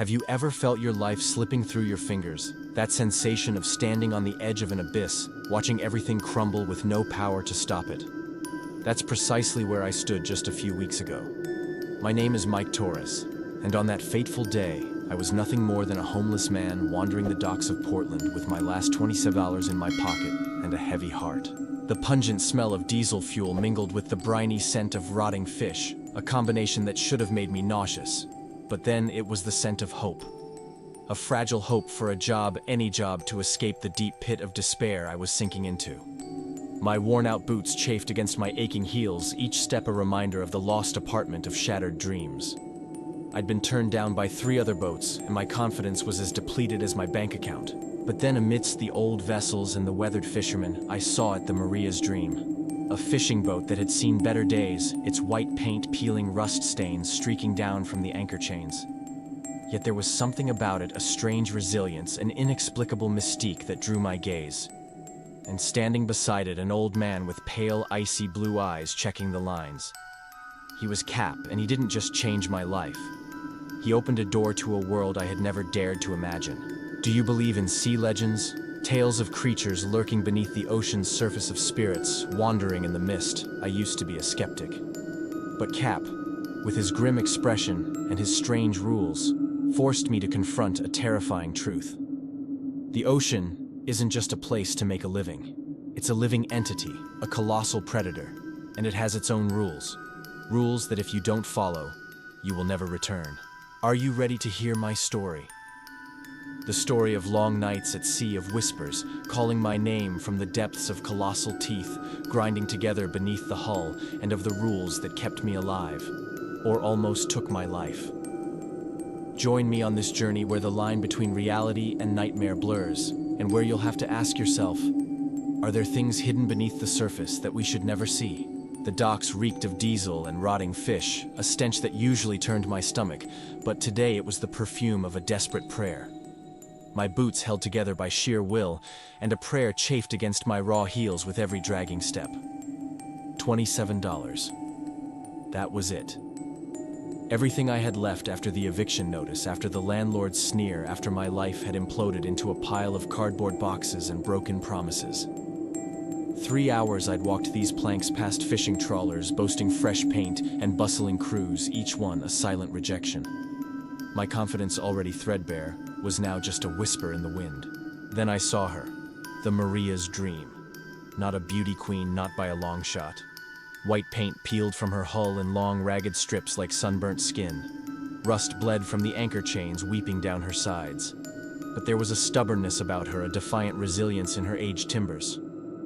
Have you ever felt your life slipping through your fingers? That sensation of standing on the edge of an abyss, watching everything crumble with no power to stop it. That's precisely where I stood just a few weeks ago. My name is Mike Torres, and on that fateful day, I was nothing more than a homeless man wandering the docks of Portland with my last $27 in my pocket and a heavy heart. The pungent smell of diesel fuel mingled with the briny scent of rotting fish, a combination that should have made me nauseous. But then it was the scent of hope. A fragile hope for a job, any job, to escape the deep pit of despair I was sinking into. My worn-out boots chafed against my aching heels, each step a reminder of the lost apartment of shattered dreams. I'd been turned down by 3 other boats, and my confidence was as depleted as my bank account. But then amidst the old vessels and the weathered fishermen, I saw it, the Maria's Dream. A fishing boat that had seen better days, its white paint peeling rust stains streaking down from the anchor chains. Yet there was something about it, a strange resilience, an inexplicable mystique that drew my gaze. And standing beside it, an old man with pale, icy blue eyes checking the lines. He was Cap, and he didn't just change my life. He opened a door to a world I had never dared to imagine. Do you believe in sea legends? Tales of creatures lurking beneath the ocean's surface, of spirits wandering in the mist? I used to be a skeptic. But Cap, with his grim expression and his strange rules, forced me to confront a terrifying truth. The ocean isn't just a place to make a living. It's a living entity, a colossal predator, and it has its own rules. Rules that if you don't follow, you will never return. Are you ready to hear my story? The story of long nights at sea, of whispers calling my name from the depths, of colossal teeth grinding together beneath the hull, and of the rules that kept me alive, or almost took my life. Join me on this journey where the line between reality and nightmare blurs, and where you'll have to ask yourself, are there things hidden beneath the surface that we should never see? The docks reeked of diesel and rotting fish, a stench that usually turned my stomach, but today it was the perfume of a desperate prayer. My boots held together by sheer will, and a prayer chafed against my raw heels with every dragging step. $27. That was it. Everything I had left after the eviction notice, after the landlord's sneer, after my life had imploded into a pile of cardboard boxes and broken promises. 3 hours I'd walked these planks past fishing trawlers boasting fresh paint and bustling crews, each one a silent rejection. My confidence, already threadbare, was now just a whisper in the wind. Then I saw her, the Maria's Dream. Not a beauty queen, not by a long shot. White paint peeled from her hull in long, ragged strips like sunburnt skin. Rust bled from the anchor chains weeping down her sides. But there was a stubbornness about her, a defiant resilience in her aged timbers.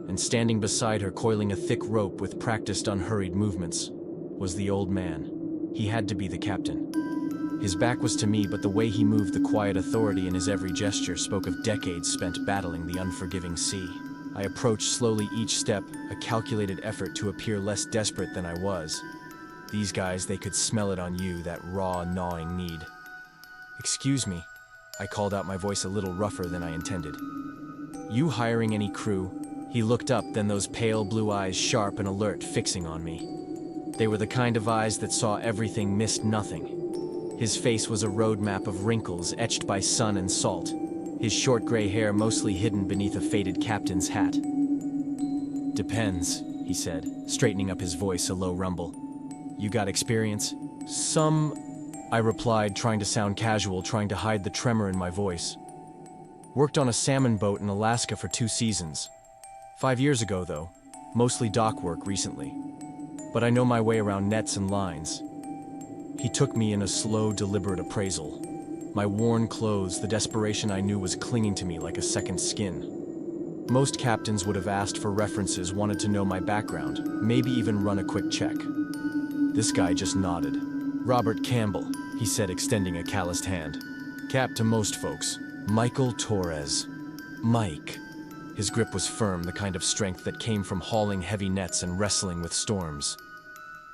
And standing beside her, coiling a thick rope with practiced, unhurried movements, was the old man. He had to be the captain. His back was to me, but the way he moved, the quiet authority in his every gesture, spoke of decades spent battling the unforgiving sea. I approached slowly, each step a calculated effort to appear less desperate than I was. These guys, they could smell it on you, that raw, gnawing need. "Excuse me," I called out, my voice a little rougher than I intended. "You hiring any crew?" He looked up, then those pale blue eyes, sharp and alert, fixing on me. They were the kind of eyes that saw everything, missed nothing. His face was a roadmap of wrinkles etched by sun and salt, his short gray hair mostly hidden beneath a faded captain's hat. "Depends," he said, straightening up his voice, a low rumble. "You got experience?" "Some," I replied, trying to sound casual, trying to hide the tremor in my voice. "Worked on a salmon boat in Alaska for 2 seasons. 5 years ago, though. Mostly dock work recently. But I know my way around nets and lines." He took me in a slow, deliberate appraisal. My worn clothes, the desperation I knew was clinging to me like a second skin. Most captains would have asked for references, wanted to know my background, maybe even run a quick check. This guy just nodded. "Robert Campbell," he said, extending a calloused hand. "Cap to most folks. Michael Torres." Mike. His grip was firm, the kind of strength that came from hauling heavy nets and wrestling with storms.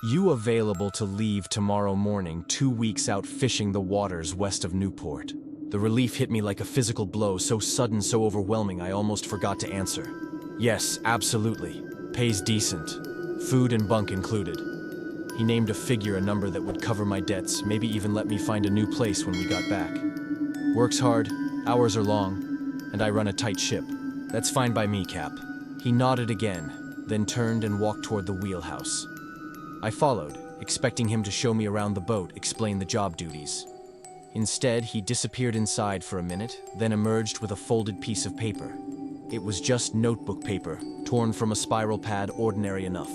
"You available to leave tomorrow morning, 2 weeks out fishing the waters west of Newport?" The relief hit me like a physical blow, so sudden, so overwhelming, I almost forgot to answer. "Yes, absolutely. Pays decent. Food and bunk included." He named a figure, a number that would cover my debts, maybe even let me find a new place when we got back. Works hard, hours are long, and I run a tight ship. That's fine by me, Cap. He nodded again, then turned and walked toward the wheelhouse. I followed, expecting him to show me around the boat, explain the job duties. Instead, he disappeared inside for a minute, then emerged with a folded piece of paper. It was just notebook paper, torn from a spiral pad, ordinary enough.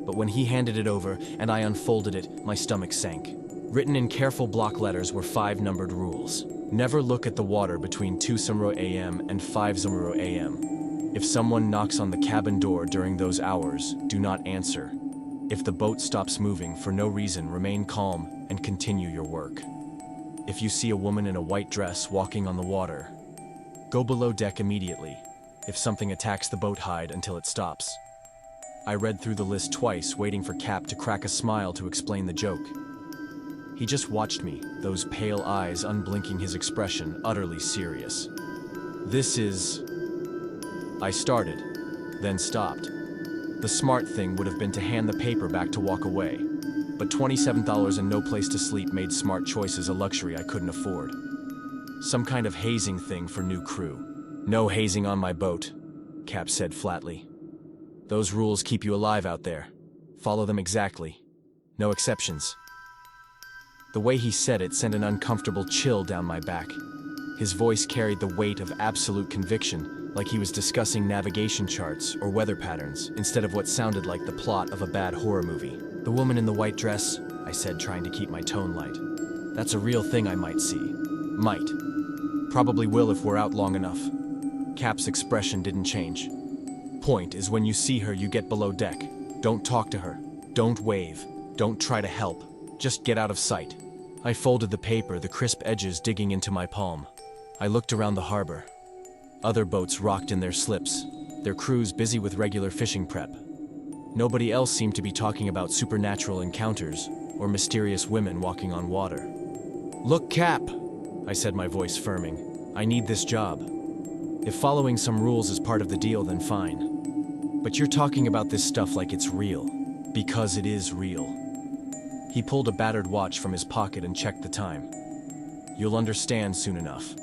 But when he handed it over and I unfolded it, my stomach sank. Written in careful block letters were 5 numbered rules. Never look at the water between 2:00 a.m. and 5:00 a.m. If someone knocks on the cabin door during those hours, do not answer. If the boat stops moving for no reason, remain calm and continue your work. If you see a woman in a white dress walking on the water, go below deck immediately. If something attacks the boat, hide until it stops. I read through the list twice, waiting for Cap to crack a smile to explain the joke. He just watched me, those pale eyes unblinking, his expression utterly serious. This is... I started, then stopped. The smart thing would have been to hand the paper back to walk away. But $27 and no place to sleep made smart choices a luxury I couldn't afford. Some kind of hazing thing for new crew. No hazing on my boat, Cap said flatly. Those rules keep you alive out there. Follow them exactly. No exceptions. The way he said it sent an uncomfortable chill down my back. His voice carried the weight of absolute conviction, like he was discussing navigation charts or weather patterns, instead of what sounded like the plot of a bad horror movie. The woman in the white dress, I said, trying to keep my tone light. That's a real thing I might see. Might. Probably will if we're out long enough. Cap's expression didn't change. Point is, when you see her, you get below deck. Don't talk to her. Don't wave. Don't try to help. Just get out of sight. I folded the paper, the crisp edges digging into my palm. I looked around the harbor. Other boats rocked in their slips, their crews busy with regular fishing prep. Nobody else seemed to be talking about supernatural encounters or mysterious women walking on water. Look, Cap, I said, my voice firming. I need this job. If following some rules is part of the deal, then fine. But you're talking about this stuff like it's real, because it is real. He pulled a battered watch from his pocket and checked the time. You'll understand soon enough.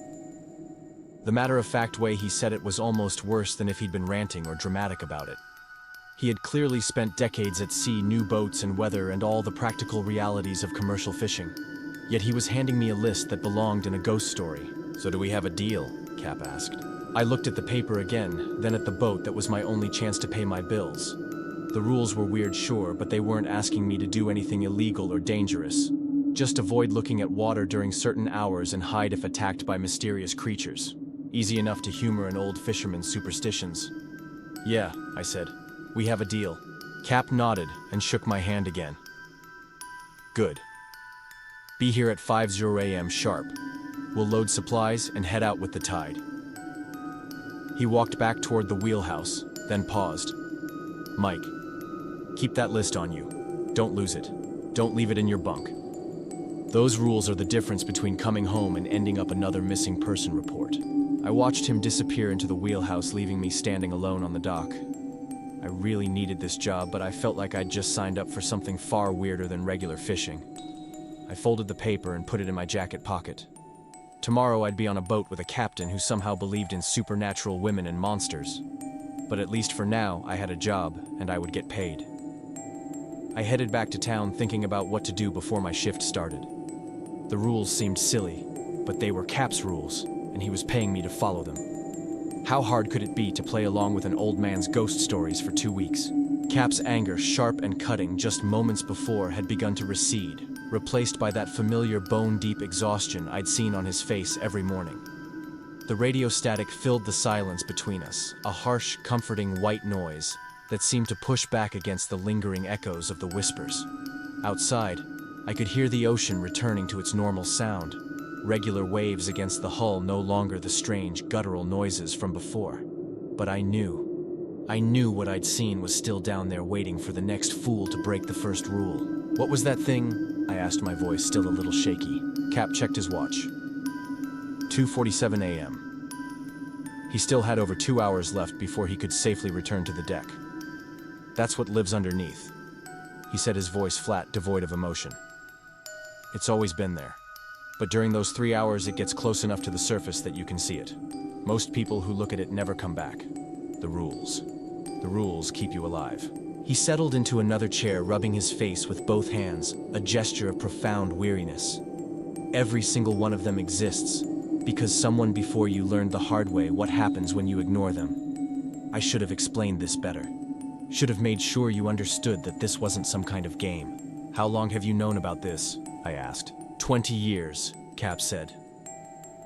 The matter-of-fact way he said it was almost worse than if he'd been ranting or dramatic about it. He had clearly spent decades at sea, new boats and weather and all the practical realities of commercial fishing. Yet he was handing me a list that belonged in a ghost story. So do we have a deal? Cap asked. I looked at the paper again, then at the boat that was my only chance to pay my bills. The rules were weird, sure, but they weren't asking me to do anything illegal or dangerous. Just avoid looking at water during certain hours and hide if attacked by mysterious creatures. Easy enough to humor an old fisherman's superstitions. Yeah, I said. We have a deal. Cap nodded and shook my hand again. Good. Be here at 5:00 a.m. sharp. We'll load supplies and head out with the tide. He walked back toward the wheelhouse, then paused. Mike, keep that list on you. Don't lose it. Don't leave it in your bunk. Those rules are the difference between coming home and ending up another missing person report. I watched him disappear into the wheelhouse, leaving me standing alone on the dock. I really needed this job, but I felt like I'd just signed up for something far weirder than regular fishing. I folded the paper and put it in my jacket pocket. Tomorrow I'd be on a boat with a captain who somehow believed in supernatural women and monsters. But at least for now, I had a job, and I would get paid. I headed back to town thinking about what to do before my shift started. The rules seemed silly, but they were Cap's rules, and he was paying me to follow them. How hard could it be to play along with an old man's ghost stories for 2 weeks? Cap's anger, sharp and cutting just moments before, had begun to recede, replaced by that familiar bone-deep exhaustion I'd seen on his face every morning. The radio static filled the silence between us, a harsh, comforting white noise that seemed to push back against the lingering echoes of the whispers. Outside, I could hear the ocean returning to its normal sound, regular waves against the hull, no longer the strange, guttural noises from before. But I knew what I'd seen was still down there waiting for the next fool to break the first rule. What was that thing? I asked, my voice still a little shaky. Cap checked his watch. 2:47 a.m. He still had over 2 hours left before he could safely return to the deck. That's what lives underneath. he said, his voice flat, devoid of emotion. It's always been there. But during those 3 hours, it gets close enough to the surface that you can see it. Most people who look at it never come back. The rules. The rules keep you alive. He settled into another chair, rubbing his face with both hands, a gesture of profound weariness. Every single one of them exists, because someone before you learned the hard way what happens when you ignore them. I should have explained this better. Should have made sure you understood that this wasn't some kind of game. How long have you known about this? I asked. 20 years, Cap said.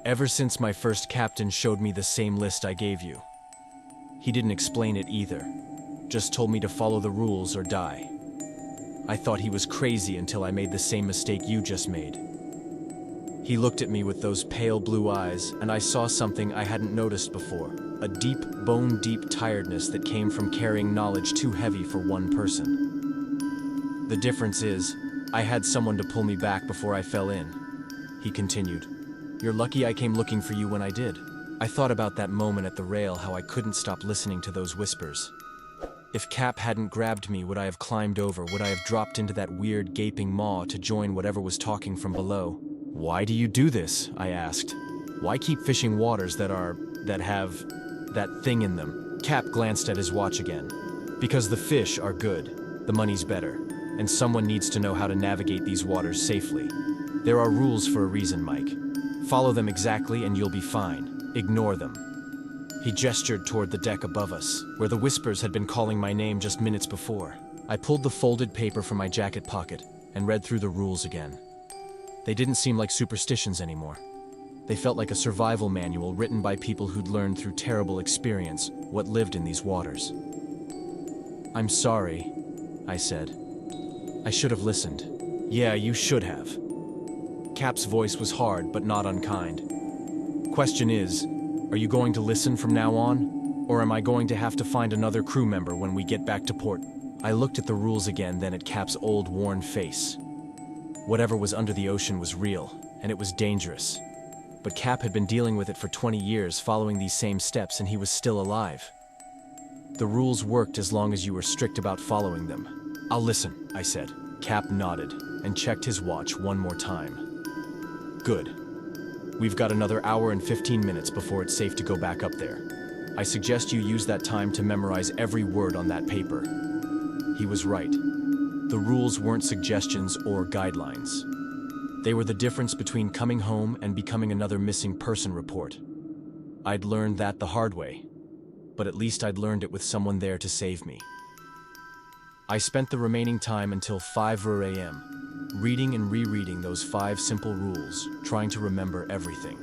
Ever since my first captain showed me the same list I gave you. He didn't explain it either. Just told me to follow the rules or die. I thought he was crazy until I made the same mistake you just made. He looked at me with those pale blue eyes, and I saw something I hadn't noticed before. A deep, bone-deep tiredness that came from carrying knowledge too heavy for one person. The difference is, I had someone to pull me back before I fell in. He continued. You're lucky I came looking for you when I did. I thought about that moment at the rail, how I couldn't stop listening to those whispers. If Cap hadn't grabbed me, would I have climbed over? Would I have dropped into that weird gaping maw to join whatever was talking from below? Why do you do this? I asked. Why keep fishing waters that have that thing in them? Cap glanced at his watch again. Because the fish are good, the money's better, and someone needs to know how to navigate these waters safely. There are rules for a reason, Mike. Follow them exactly and you'll be fine. Ignore them. He gestured toward the deck above us, where the whispers had been calling my name just minutes before. I pulled the folded paper from my jacket pocket and read through the rules again. They didn't seem like superstitions anymore. They felt like a survival manual written by people who'd learned through terrible experience what lived in these waters. I'm sorry, I said. I should have listened. Yeah, you should have. Cap's voice was hard but not unkind. Question is, are you going to listen from now on? Or am I going to have to find another crew member when we get back to port? I looked at the rules again, then at Cap's old, worn face. Whatever was under the ocean was real, and it was dangerous. But Cap had been dealing with it for 20 years, following these same steps, and he was still alive. The rules worked as long as you were strict about following them. I'll listen, I said. Cap nodded, and checked his watch one more time. Good. We've got another hour and 15 minutes before it's safe to go back up there. I suggest you use that time to memorize every word on that paper. He was right. The rules weren't suggestions or guidelines. They were the difference between coming home and becoming another missing person report. I'd learned that the hard way, but at least I'd learned it with someone there to save me. I spent the remaining time until 5 a.m., reading and rereading those 5 simple rules, trying to remember everything.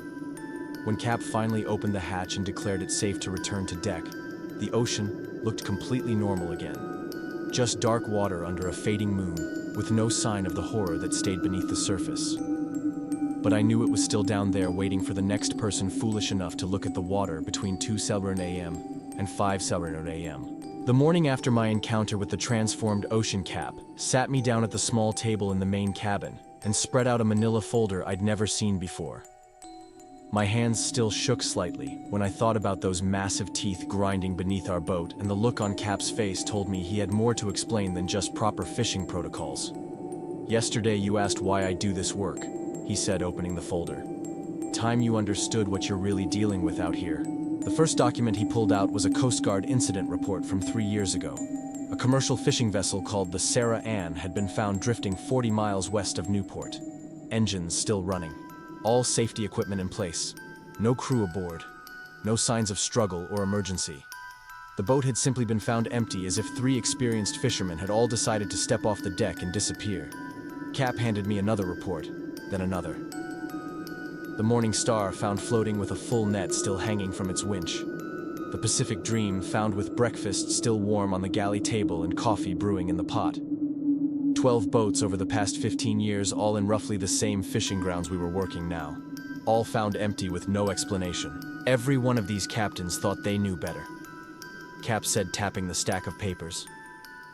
When Cap finally opened the hatch and declared it safe to return to deck, the ocean looked completely normal again. Just dark water under a fading moon, with no sign of the horror that stayed beneath the surface. But I knew it was still down there waiting for the next person foolish enough to look at the water between 2 a.m. and 5 a.m. The morning after my encounter with the transformed ocean Cap sat me down at the small table in the main cabin and spread out a manila folder I'd never seen before. My hands still shook slightly when I thought about those massive teeth grinding beneath our boat, and the look on Cap's face told me he had more to explain than just proper fishing protocols. Yesterday you asked why I do this work, he said, opening the folder. Time you understood what you're really dealing with out here. The first document he pulled out was a Coast Guard incident report from 3 years ago. A commercial fishing vessel called the Sarah Ann had been found drifting 40 miles west of Newport. Engines still running. All safety equipment in place. No crew aboard. No signs of struggle or emergency. The boat had simply been found empty, as if 3 experienced fishermen had all decided to step off the deck and disappear. Cap handed me another report, then another. The Morning Star found floating with a full net still hanging from its winch. The Pacific Dream found with breakfast still warm on the galley table and coffee brewing in the pot. 12 boats over the past 15 years, all in roughly the same fishing grounds we were working now. All found empty with no explanation. Every one of these captains thought they knew better. Cap said, tapping the stack of papers.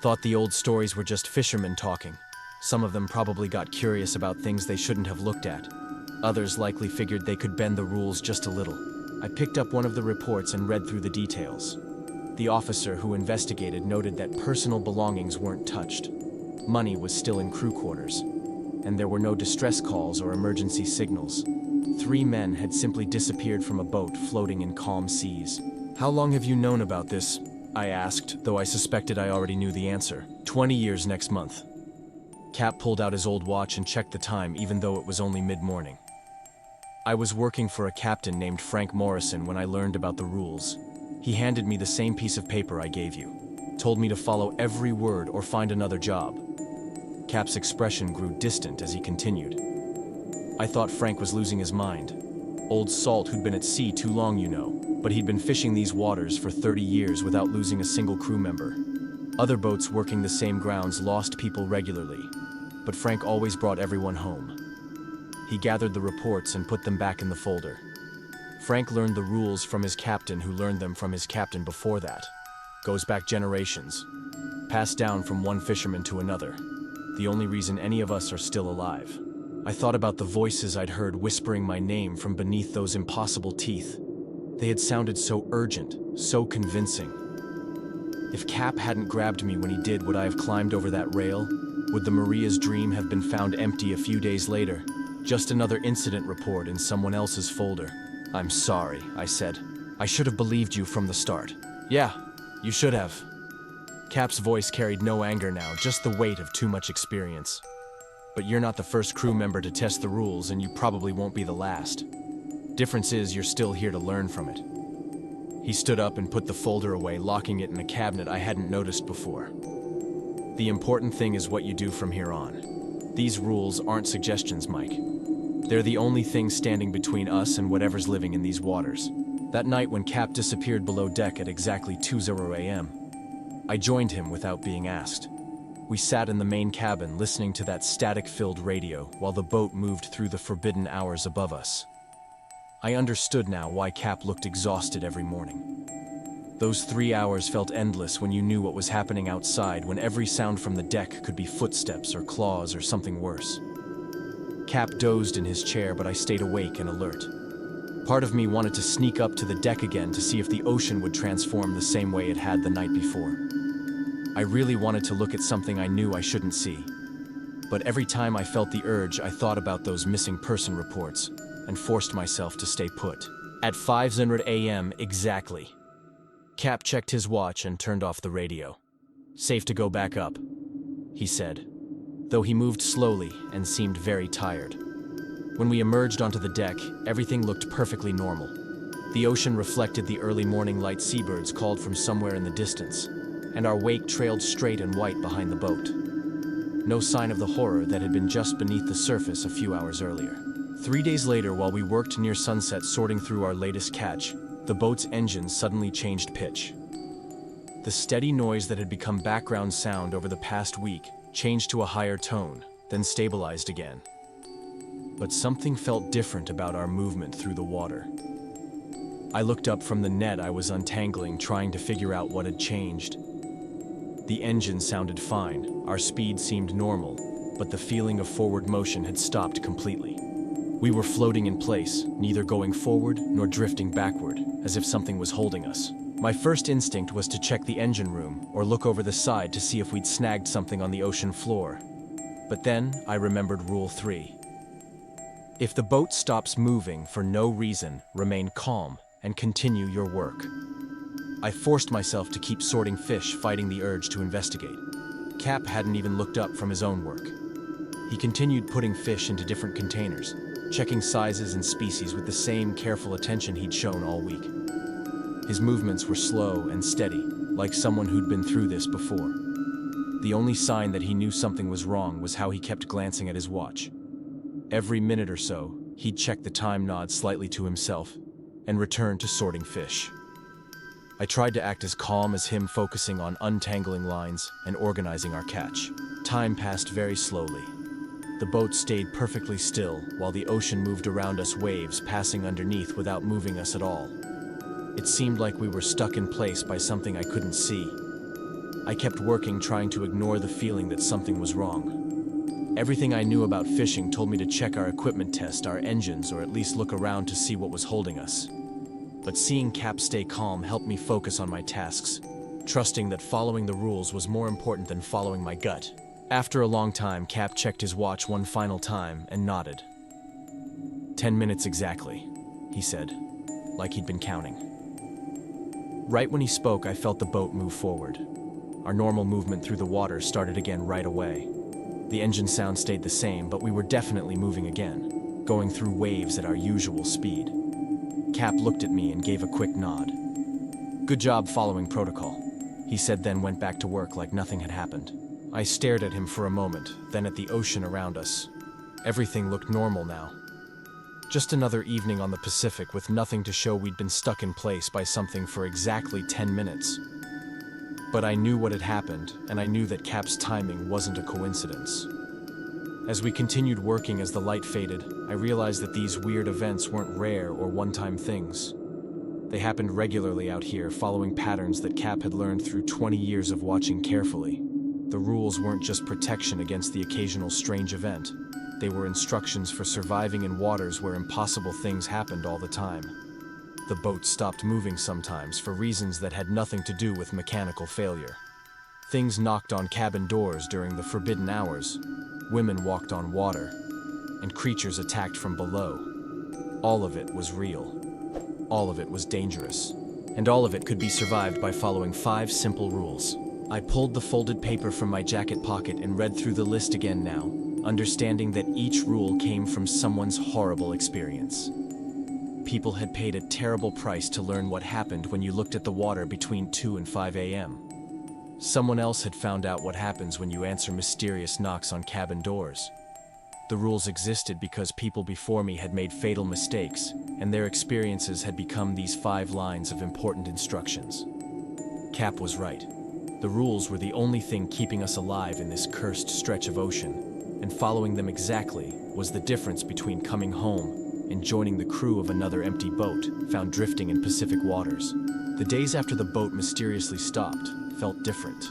Thought the old stories were just fishermen talking. Some of them probably got curious about things they shouldn't have looked at. Others likely figured they could bend the rules just a little. I picked up one of the reports and read through the details. The officer who investigated noted that personal belongings weren't touched. Money was still in crew quarters, and there were no distress calls or emergency signals. 3 men had simply disappeared from a boat floating in calm seas. "How long have you known about this?" I asked, though I suspected I already knew the answer. 20 years next month." Cap pulled out his old watch and checked the time, even though it was only mid-morning. "I was working for a captain named Frank Morrison when I learned about the rules. He handed me the same piece of paper I gave you. Told me to follow every word or find another job." Cap's expression grew distant as he continued. "I thought Frank was losing his mind. Old salt who'd been at sea too long, you know. But he'd been fishing these waters for 30 years without losing a single crew member. Other boats working the same grounds lost people regularly, but Frank always brought everyone home. He gathered the reports and put them back in the folder. Frank learned the rules from his captain, who learned them from his captain before that. Goes back generations. Passed down from one fisherman to another. The only reason any of us are still alive." I thought about the voices I'd heard whispering my name from beneath those impossible teeth. They had sounded so urgent, so convincing. If Cap hadn't grabbed me when he did, would I have climbed over that rail? Would the Maria's dream have been found empty a few days later? Just another incident report in someone else's folder. "I'm sorry," I said. "I should have believed you from the start." "Yeah, you should have." Cap's voice carried no anger now, just the weight of too much experience. "But you're not the first crew member to test the rules, and you probably won't be the last. Difference is, you're still here to learn from it." He stood up and put the folder away, locking it in a cabinet I hadn't noticed before. "The important thing is what you do from here on. These rules aren't suggestions, Mike. They're the only thing standing between us and whatever's living in these waters." That night when Cap disappeared below deck at exactly 2:00 a.m., I joined him without being asked. We sat in the main cabin listening to that static-filled radio while the boat moved through the forbidden hours above us. I understood now why Cap looked exhausted every morning. Those 3 hours felt endless when you knew what was happening outside, when every sound from the deck could be footsteps or claws or something worse. Cap dozed in his chair, but I stayed awake and alert. Part of me wanted to sneak up to the deck again to see if the ocean would transform the same way it had the night before. I really wanted to look at something I knew I shouldn't see. But every time I felt the urge, I thought about those missing person reports and forced myself to stay put. At 5:00 a.m. exactly, Cap checked his watch and turned off the radio. "Safe to go back up," he said, though he moved slowly and seemed very tired. When we emerged onto the deck, everything looked perfectly normal. The ocean reflected the early morning light seabirds called from somewhere in the distance, and our wake trailed straight and white behind the boat. No sign of the horror that had been just beneath the surface a few hours earlier. 3 days later, while we worked near sunset sorting through our latest catch, the boat's engine suddenly changed pitch. The steady noise that had become background sound over the past week changed to a higher tone, then stabilized again. But something felt different about our movement through the water. I looked up from the net I was untangling, trying to figure out what had changed. The engine sounded fine, our speed seemed normal, but the feeling of forward motion had stopped completely. We were floating in place, neither going forward nor drifting backward, as if something was holding us. My first instinct was to check the engine room or look over the side to see if we'd snagged something on the ocean floor. But then I remembered Rule 3. If the boat stops moving for no reason, remain calm and continue your work. I forced myself to keep sorting fish, fighting the urge to investigate. Cap hadn't even looked up from his own work. He continued putting fish into different containers, checking sizes and species with the same careful attention he'd shown all week. His movements were slow and steady, like someone who'd been through this before. The only sign that he knew something was wrong was how he kept glancing at his watch. Every minute or so, he'd check the time, nod slightly to himself, and return to sorting fish. I tried to act as calm as him, focusing on untangling lines and organizing our catch. Time passed very slowly. The boat stayed perfectly still while the ocean moved around us, waves passing underneath without moving us at all. It seemed like we were stuck in place by something I couldn't see. I kept working, trying to ignore the feeling that something was wrong. Everything I knew about fishing told me to check our equipment, test our engines, or at least look around to see what was holding us. But seeing Cap stay calm helped me focus on my tasks, trusting that following the rules was more important than following my gut. After a long time, Cap checked his watch one final time and nodded. 10 minutes exactly, he said, like he'd been counting. Right when he spoke, I felt the boat move forward. Our normal movement through the water started again right away. The engine sound stayed the same, but we were definitely moving again, going through waves at our usual speed. Cap looked at me and gave a quick nod. "Good job following protocol," he said, then went back to work like nothing had happened. I stared at him for a moment, then at the ocean around us. Everything looked normal now. Just another evening on the Pacific with nothing to show we'd been stuck in place by something for exactly 10 minutes. But I knew what had happened, and I knew that Cap's timing wasn't a coincidence. As we continued working as the light faded, I realized that these weird events weren't rare or one-time things. They happened regularly out here, following patterns that Cap had learned through 20 years of watching carefully. The rules weren't just protection against the occasional strange event. They were instructions for surviving in waters where impossible things happened all the time. The boat stopped moving sometimes for reasons that had nothing to do with mechanical failure. Things knocked on cabin doors during the forbidden hours, women walked on water, and creatures attacked from below. All of it was real. All of it was dangerous. And all of it could be survived by following 5 simple rules. I pulled the folded paper from my jacket pocket and read through the list again now, understanding that each rule came from someone's horrible experience. People had paid a terrible price to learn what happened when you looked at the water between 2 and 5 a.m. Someone else had found out what happens when you answer mysterious knocks on cabin doors. The rules existed because people before me had made fatal mistakes, and their experiences had become these 5 lines of important instructions. Cap was right. The rules were the only thing keeping us alive in this cursed stretch of ocean, and following them exactly was the difference between coming home and joining the crew of another empty boat found drifting in Pacific waters. The days after the boat mysteriously stopped felt different.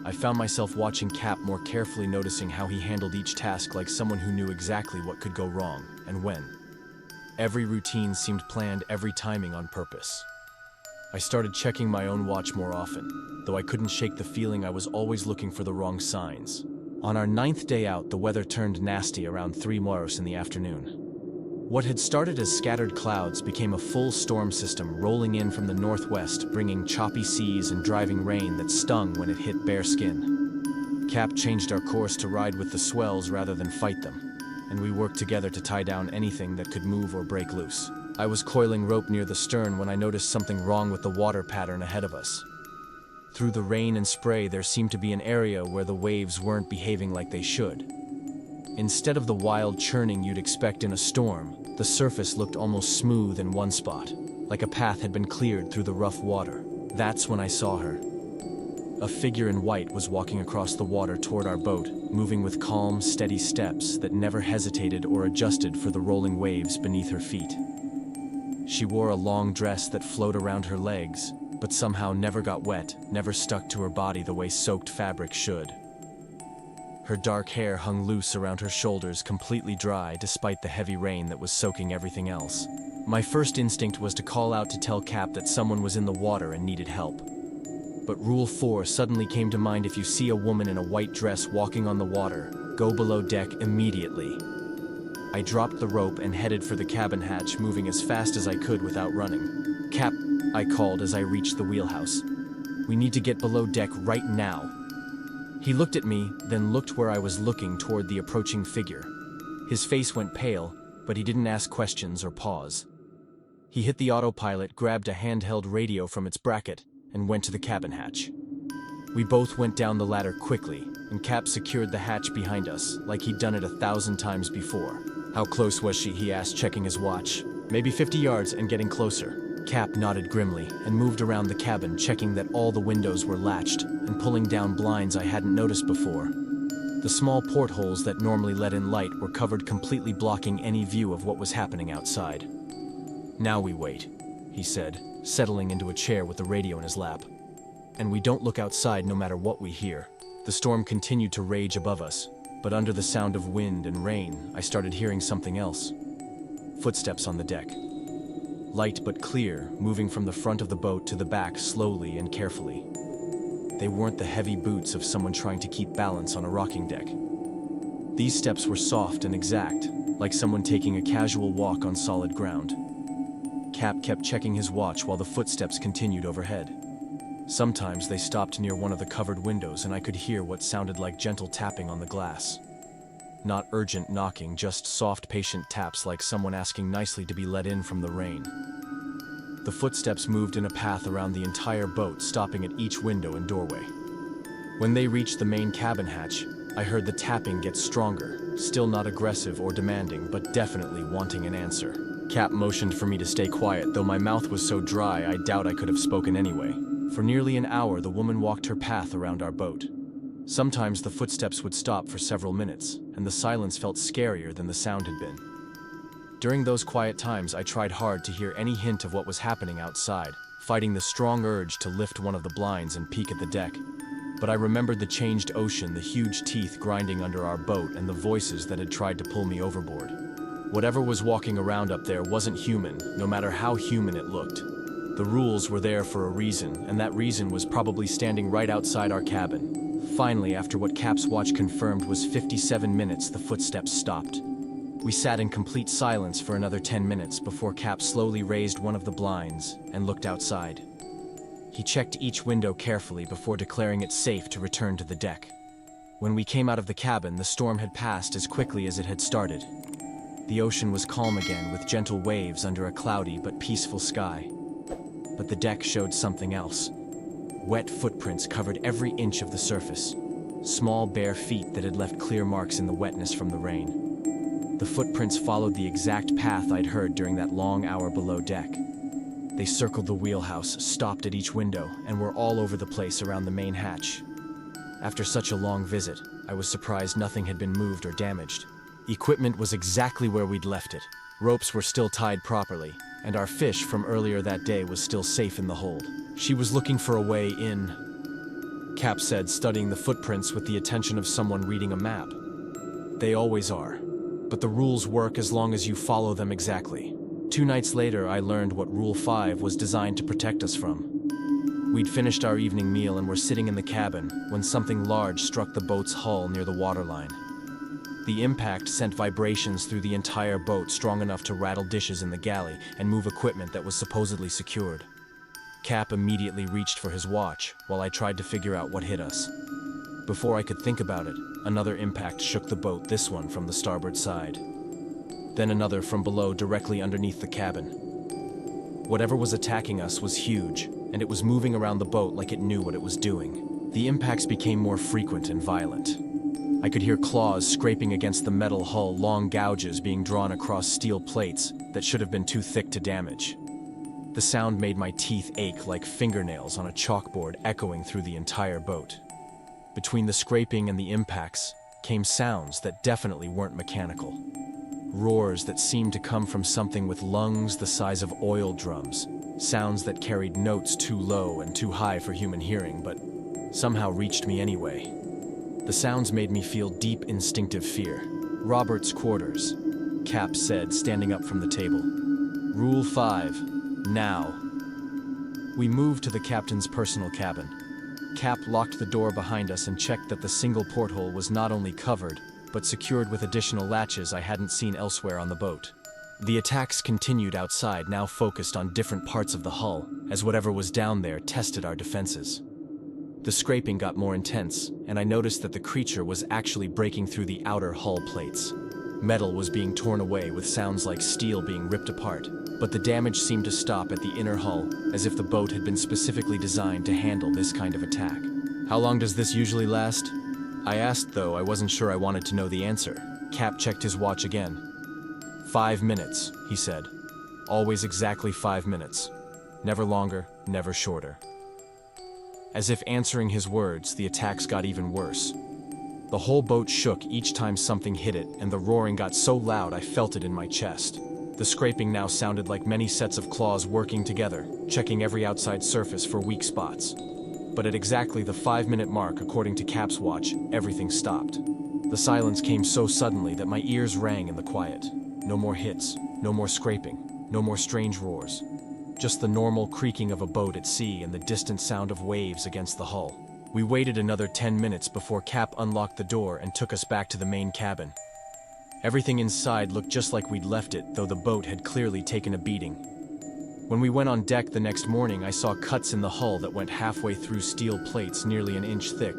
I found myself watching Cap more carefully, noticing how he handled each task like someone who knew exactly what could go wrong and when. Every routine seemed planned, every timing on purpose. I started checking my own watch more often, though I couldn't shake the feeling I was always looking for the wrong signs. On our 9th day out, the weather turned nasty around 3 Moros in the afternoon. What had started as scattered clouds became a full storm system rolling in from the northwest, bringing choppy seas and driving rain that stung when it hit bare skin. Cap changed our course to ride with the swells rather than fight them, and we worked together to tie down anything that could move or break loose. I was coiling rope near the stern when I noticed something wrong with the water pattern ahead of us. Through the rain and spray, there seemed to be an area where the waves weren't behaving like they should. Instead of the wild churning you'd expect in a storm, the surface looked almost smooth in one spot, like a path had been cleared through the rough water. That's when I saw her. A figure in white was walking across the water toward our boat, moving with calm, steady steps that never hesitated or adjusted for the rolling waves beneath her feet. She wore a long dress that flowed around her legs, but somehow never got wet, never stuck to her body the way soaked fabric should. Her dark hair hung loose around her shoulders, completely dry despite the heavy rain that was soaking everything else. My first instinct was to call out to tell Cap that someone was in the water and needed help. But Rule 4 suddenly came to mind: if you see a woman in a white dress walking on the water, go below deck immediately. I dropped the rope and headed for the cabin hatch, moving as fast as I could without running. "Cap," I called as I reached the wheelhouse. "We need to get below deck right now." He looked at me, then looked where I was looking, toward the approaching figure. His face went pale, but he didn't ask questions or pause. He hit the autopilot, grabbed a handheld radio from its bracket, and went to the cabin hatch. We both went down the ladder quickly, and Cap secured the hatch behind us, like he'd done it 1,000 times before. "How close was she?" he asked, checking his watch. "Maybe 50 yards and getting closer." Cap nodded grimly and moved around the cabin, checking that all the windows were latched and pulling down blinds I hadn't noticed before. The small portholes that normally let in light were covered, completely blocking any view of what was happening outside. "Now we wait," he said, settling into a chair with the radio in his lap. "And we don't look outside no matter what we hear." The storm continued to rage above us, but under the sound of wind and rain, I started hearing something else. Footsteps on the deck. Light but clear, moving from the front of the boat to the back slowly and carefully. they weren't the heavy boots of someone trying to keep balance on a rocking deck. These steps were soft and exact, like someone taking a casual walk on solid ground. Cap kept checking his watch while the footsteps continued overhead. Sometimes they stopped near one of the covered windows and I could hear what sounded like gentle tapping on the glass. Not urgent knocking, just soft, patient taps like someone asking nicely to be let in from the rain. The footsteps moved in a path around the entire boat, stopping at each window and doorway. When they reached the main cabin hatch, I heard the tapping get stronger, still not aggressive or demanding, but definitely wanting an answer. Cap motioned for me to stay quiet, though my mouth was so dry I doubt I could have spoken anyway. For nearly an hour, the woman walked her path around our boat. Sometimes the footsteps would stop for several minutes, and the silence felt scarier than the sound had been. During those quiet times, I tried hard to hear any hint of what was happening outside, fighting the strong urge to lift one of the blinds and peek at the deck. But I remembered the changed ocean, the huge teeth grinding under our boat, and the voices that had tried to pull me overboard. Whatever was walking around up there wasn't human, no matter how human it looked. The rules were there for a reason, and that reason was probably standing right outside our cabin. Finally, after what Cap's watch confirmed was 57 minutes, the footsteps stopped. We sat in complete silence for another 10 minutes before Cap slowly raised one of the blinds and looked outside. He checked each window carefully before declaring it safe to return to the deck. When we came out of the cabin, the storm had passed as quickly as it had started. The ocean was calm again, with gentle waves under a cloudy but peaceful sky. But the deck showed something else. Wet footprints covered every inch of the surface. Small, bare feet that had left clear marks in the wetness from the rain. The footprints followed the exact path I'd heard during that long hour below deck. They circled the wheelhouse, stopped at each window, and were all over the place around the main hatch. After such a long visit, I was surprised nothing had been moved or damaged. Equipment was exactly where we'd left it. Ropes were still tied properly, and our fish from earlier that day was still safe in the hold. She was looking for a way in, Cap said, studying the footprints with the attention of someone reading a map. They always are, but the rules work as long as you follow them exactly. 2 nights later, I learned what Rule 5 was designed to protect us from. We'd finished our evening meal and were sitting in the cabin when something large struck the boat's hull near the waterline. The impact sent vibrations through the entire boat strong enough to rattle dishes in the galley and move equipment that was supposedly secured. Cap immediately reached for his watch while I tried to figure out what hit us. Before I could think about it, another impact shook the boat, this one from the starboard side. Then another from below, directly underneath the cabin. Whatever was attacking us was huge, and it was moving around the boat like it knew what it was doing. The impacts became more frequent and violent. I could hear claws scraping against the metal hull, long gouges being drawn across steel plates that should have been too thick to damage. The sound made my teeth ache like fingernails on a chalkboard, echoing through the entire boat. Between the scraping and the impacts came sounds that definitely weren't mechanical. Roars that seemed to come from something with lungs the size of oil drums. Sounds that carried notes too low and too high for human hearing, but somehow reached me anyway. The sounds made me feel deep instinctive fear. "Robert's quarters," Cap said, standing up from the table. "Rule 5, now." We moved to the captain's personal cabin. Cap locked the door behind us and checked that the single porthole was not only covered, but secured with additional latches I hadn't seen elsewhere on the boat. The attacks continued outside, now focused on different parts of the hull, as whatever was down there tested our defenses. The scraping got more intense, and I noticed that the creature was actually breaking through the outer hull plates. Metal was being torn away with sounds like steel being ripped apart, but the damage seemed to stop at the inner hull, as if the boat had been specifically designed to handle this kind of attack. "How long does this usually last?" I asked, though I wasn't sure I wanted to know the answer. Cap checked his watch again. 5 minutes, he said. Always exactly 5 minutes. Never longer, never shorter. As if answering his words, the attacks got even worse. The whole boat shook each time something hit it, and the roaring got so loud I felt it in my chest. The scraping now sounded like many sets of claws working together, checking every outside surface for weak spots. But at exactly the 5-minute mark, according to Cap's watch, everything stopped. The silence came so suddenly that my ears rang in the quiet. No more hits, no more scraping, no more strange roars. Just the normal creaking of a boat at sea and the distant sound of waves against the hull. We waited another 10 minutes before Cap unlocked the door and took us back to the main cabin. Everything inside looked just like we'd left it, though the boat had clearly taken a beating. When we went on deck the next morning, I saw cuts in the hull that went halfway through steel plates nearly an inch thick,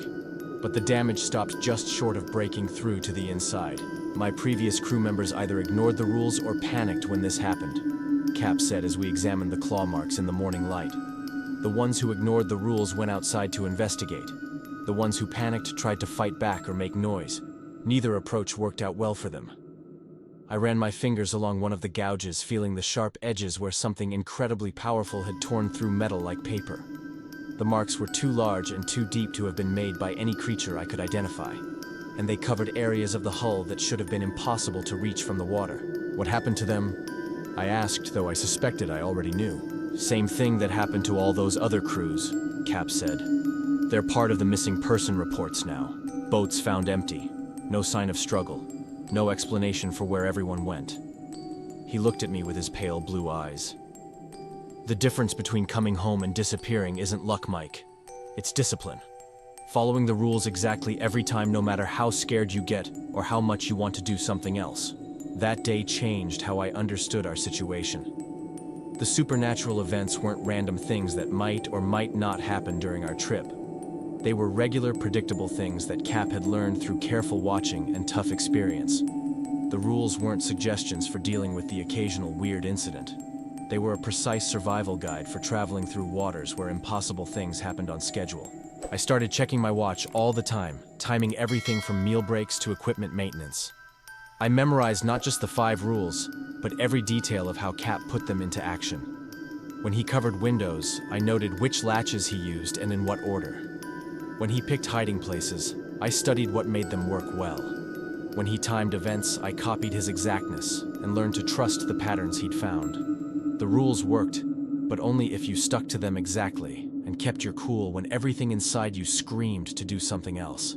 but the damage stopped just short of breaking through to the inside. My previous crew members either ignored the rules or panicked when this happened, Cap said as we examined the claw marks in the morning light. The ones who ignored the rules went outside to investigate. The ones who panicked tried to fight back or make noise. Neither approach worked out well for them. I ran my fingers along one of the gouges, feeling the sharp edges where something incredibly powerful had torn through metal like paper. The marks were too large and too deep to have been made by any creature I could identify, and they covered areas of the hull that should have been impossible to reach from the water. What happened to them? I asked, though I suspected I already knew. Same thing that happened to all those other crews, Cap said. They're part of the missing person reports now. Boats found empty. No sign of struggle. No explanation for where everyone went. He looked at me with his pale blue eyes. The difference between coming home and disappearing isn't luck, Mike. It's discipline. Following the rules exactly every time, no matter how scared you get or how much you want to do something else. That day changed how I understood our situation. The supernatural events weren't random things that might or might not happen during our trip. They were regular, predictable things that Cap had learned through careful watching and tough experience. The rules weren't suggestions for dealing with the occasional weird incident. They were a precise survival guide for traveling through waters where impossible things happened on schedule. I started checking my watch all the time, timing everything from meal breaks to equipment maintenance. I memorized not just the 5 rules, but every detail of how Cap put them into action. When he covered windows, I noted which latches he used and in what order. When he picked hiding places, I studied what made them work well. When he timed events, I copied his exactness and learned to trust the patterns he'd found. The rules worked, but only if you stuck to them exactly and kept your cool when everything inside you screamed to do something else.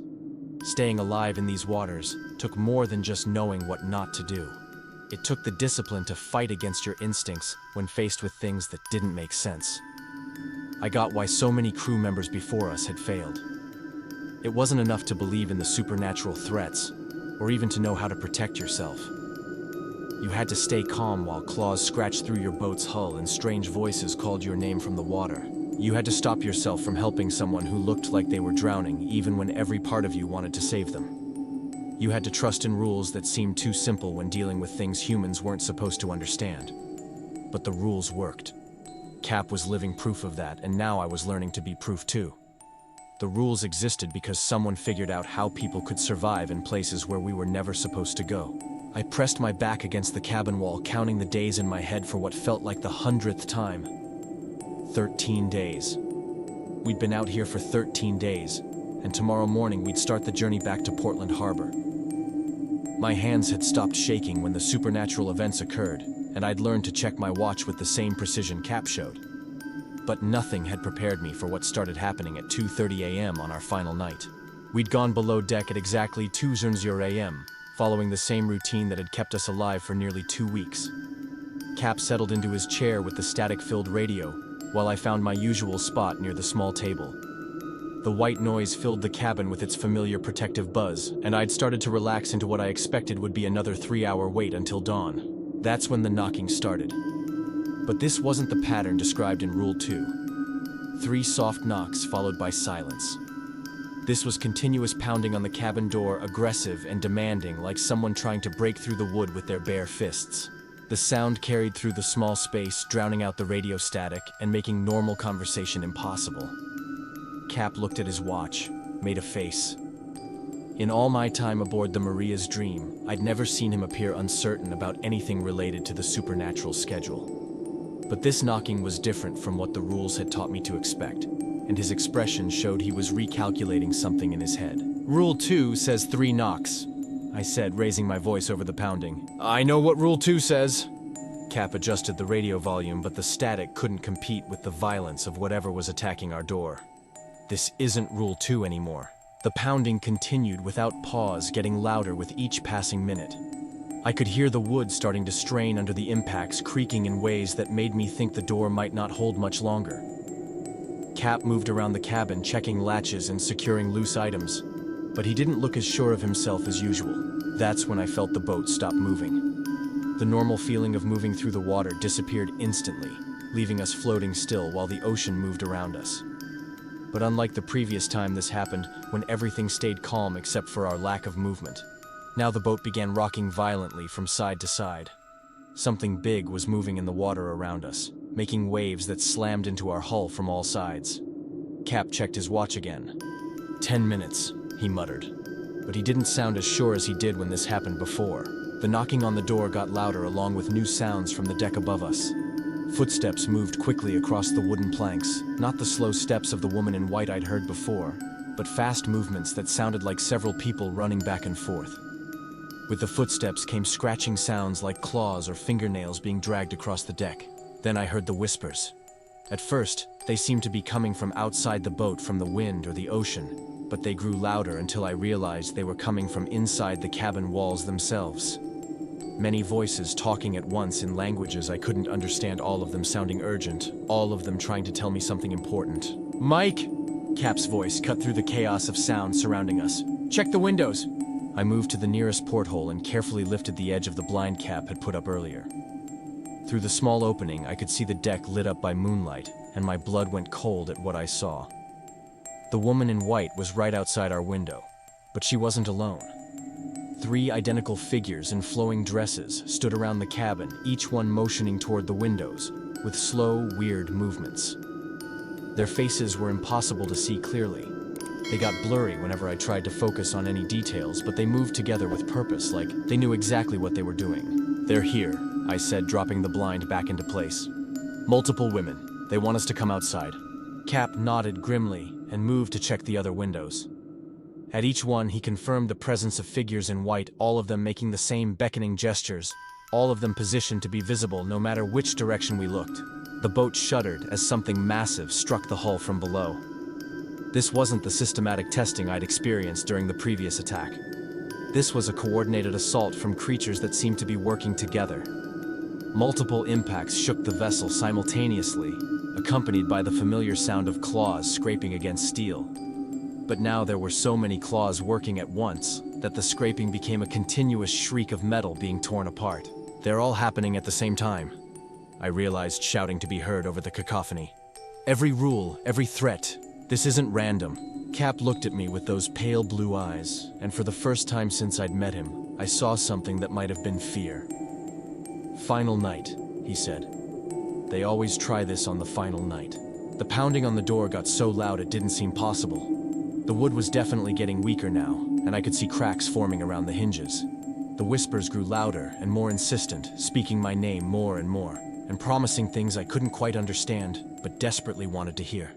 Staying alive in these waters took more than just knowing what not to do. It took the discipline to fight against your instincts when faced with things that didn't make sense. I got why so many crew members before us had failed. It wasn't enough to believe in the supernatural threats, or even to know how to protect yourself. You had to stay calm while claws scratched through your boat's hull and strange voices called your name from the water. You had to stop yourself from helping someone who looked like they were drowning, even when every part of you wanted to save them. You had to trust in rules that seemed too simple when dealing with things humans weren't supposed to understand. But the rules worked. Cap was living proof of that, and now I was learning to be proof too. The rules existed because someone figured out how people could survive in places where we were never supposed to go. I pressed my back against the cabin wall, counting the days in my head for what felt like the 100th time. 13 days. We'd been out here for 13 days, and tomorrow morning we'd start the journey back to Portland Harbor. My hands had stopped shaking when the supernatural events occurred, and I'd learned to check my watch with the same precision Cap showed. But nothing had prepared me for what started happening at 2:30 a.m. on our final night. We'd gone below deck at exactly 2:00 a.m., following the same routine that had kept us alive for nearly 2 weeks. Cap settled into his chair with the static-filled radio, while I found my usual spot near the small table. The white noise filled the cabin with its familiar protective buzz, and I'd started to relax into what I expected would be another 3-hour wait until dawn. That's when the knocking started. But this wasn't the pattern described in Rule 2. 3 soft knocks followed by silence. This was continuous pounding on the cabin door, aggressive and demanding, like someone trying to break through the wood with their bare fists. The sound carried through the small space, drowning out the radio static and making normal conversation impossible. Cap looked at his watch, made a face. In all my time aboard the Maria's Dream, I'd never seen him appear uncertain about anything related to the supernatural schedule. But this knocking was different from what the rules had taught me to expect, and his expression showed he was recalculating something in his head. Rule 2 says 3 knocks, I said, raising my voice over the pounding. I know what Rule 2 says. Cap adjusted the radio volume, but the static couldn't compete with the violence of whatever was attacking our door. This isn't Rule 2 anymore. The pounding continued without pause, getting louder with each passing minute. I could hear the wood starting to strain under the impacts, creaking in ways that made me think the door might not hold much longer. Cap moved around the cabin, checking latches and securing loose items. But he didn't look as sure of himself as usual. That's when I felt the boat stop moving. The normal feeling of moving through the water disappeared instantly, leaving us floating still while the ocean moved around us. But unlike the previous time this happened, when everything stayed calm except for our lack of movement, now the boat began rocking violently from side to side. Something big was moving in the water around us, making waves that slammed into our hull from all sides. Cap checked his watch again. 10 minutes, he muttered. But he didn't sound as sure as he did when this happened before. The knocking on the door got louder along with new sounds from the deck above us. Footsteps moved quickly across the wooden planks, not the slow steps of the woman in white I'd heard before, but fast movements that sounded like several people running back and forth. With the footsteps came scratching sounds like claws or fingernails being dragged across the deck. Then I heard the whispers. At first, they seemed to be coming from outside the boat from the wind or the ocean, but they grew louder until I realized they were coming from inside the cabin walls themselves. Many voices talking at once in languages I couldn't understand, all of them sounding urgent, all of them trying to tell me something important. "Mike!" Cap's voice cut through the chaos of sound surrounding us. "Check the windows!" I moved to the nearest porthole and carefully lifted the edge of the blind Cap had put up earlier. Through the small opening, I could see the deck lit up by moonlight, and my blood went cold at what I saw. The woman in white was right outside our window, but she wasn't alone. 3 identical figures in flowing dresses stood around the cabin, each one motioning toward the windows, with slow, weird movements. Their faces were impossible to see clearly. They got blurry whenever I tried to focus on any details, but they moved together with purpose, like they knew exactly what they were doing. "They're here," I said, dropping the blind back into place. "Multiple women. They want us to come outside." Cap nodded grimly and moved to check the other windows. At each one, he confirmed the presence of figures in white, all of them making the same beckoning gestures, all of them positioned to be visible no matter which direction we looked. The boat shuddered as something massive struck the hull from below. This wasn't the systematic testing I'd experienced during the previous attack. This was a coordinated assault from creatures that seemed to be working together. Multiple impacts shook the vessel simultaneously, accompanied by the familiar sound of claws scraping against steel. But now there were so many claws working at once that the scraping became a continuous shriek of metal being torn apart. "They're all happening at the same time," I realized, shouting to be heard over the cacophony. "Every rule, every threat. This isn't random." Cap looked at me with those pale blue eyes, and for the first time since I'd met him, I saw something that might have been fear. "Final night," he said. "They always try this on the final night." The pounding on the door got so loud it didn't seem possible. The wood was definitely getting weaker now, and I could see cracks forming around the hinges. The whispers grew louder and more insistent, speaking my name more and more, and promising things I couldn't quite understand, but desperately wanted to hear.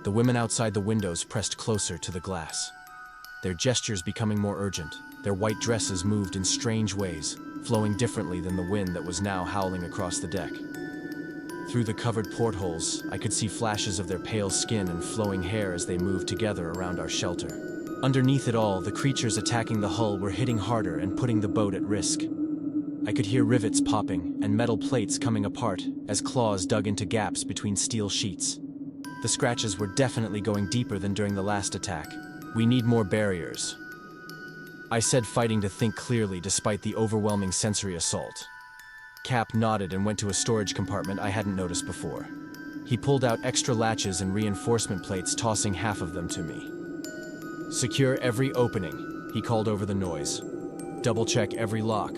The women outside the windows pressed closer to the glass, their gestures becoming more urgent. Their white dresses moved in strange ways, flowing differently than the wind that was now howling across the deck. Through the covered portholes, I could see flashes of their pale skin and flowing hair as they moved together around our shelter. Underneath it all, the creatures attacking the hull were hitting harder and putting the boat at risk. I could hear rivets popping and metal plates coming apart as claws dug into gaps between steel sheets. The scratches were definitely going deeper than during the last attack. "We need more barriers," I said, fighting to think clearly despite the overwhelming sensory assault. Cap nodded and went to a storage compartment I hadn't noticed before. He pulled out extra latches and reinforcement plates, tossing half of them to me. "Secure every opening," he called over the noise. "Double-check every lock."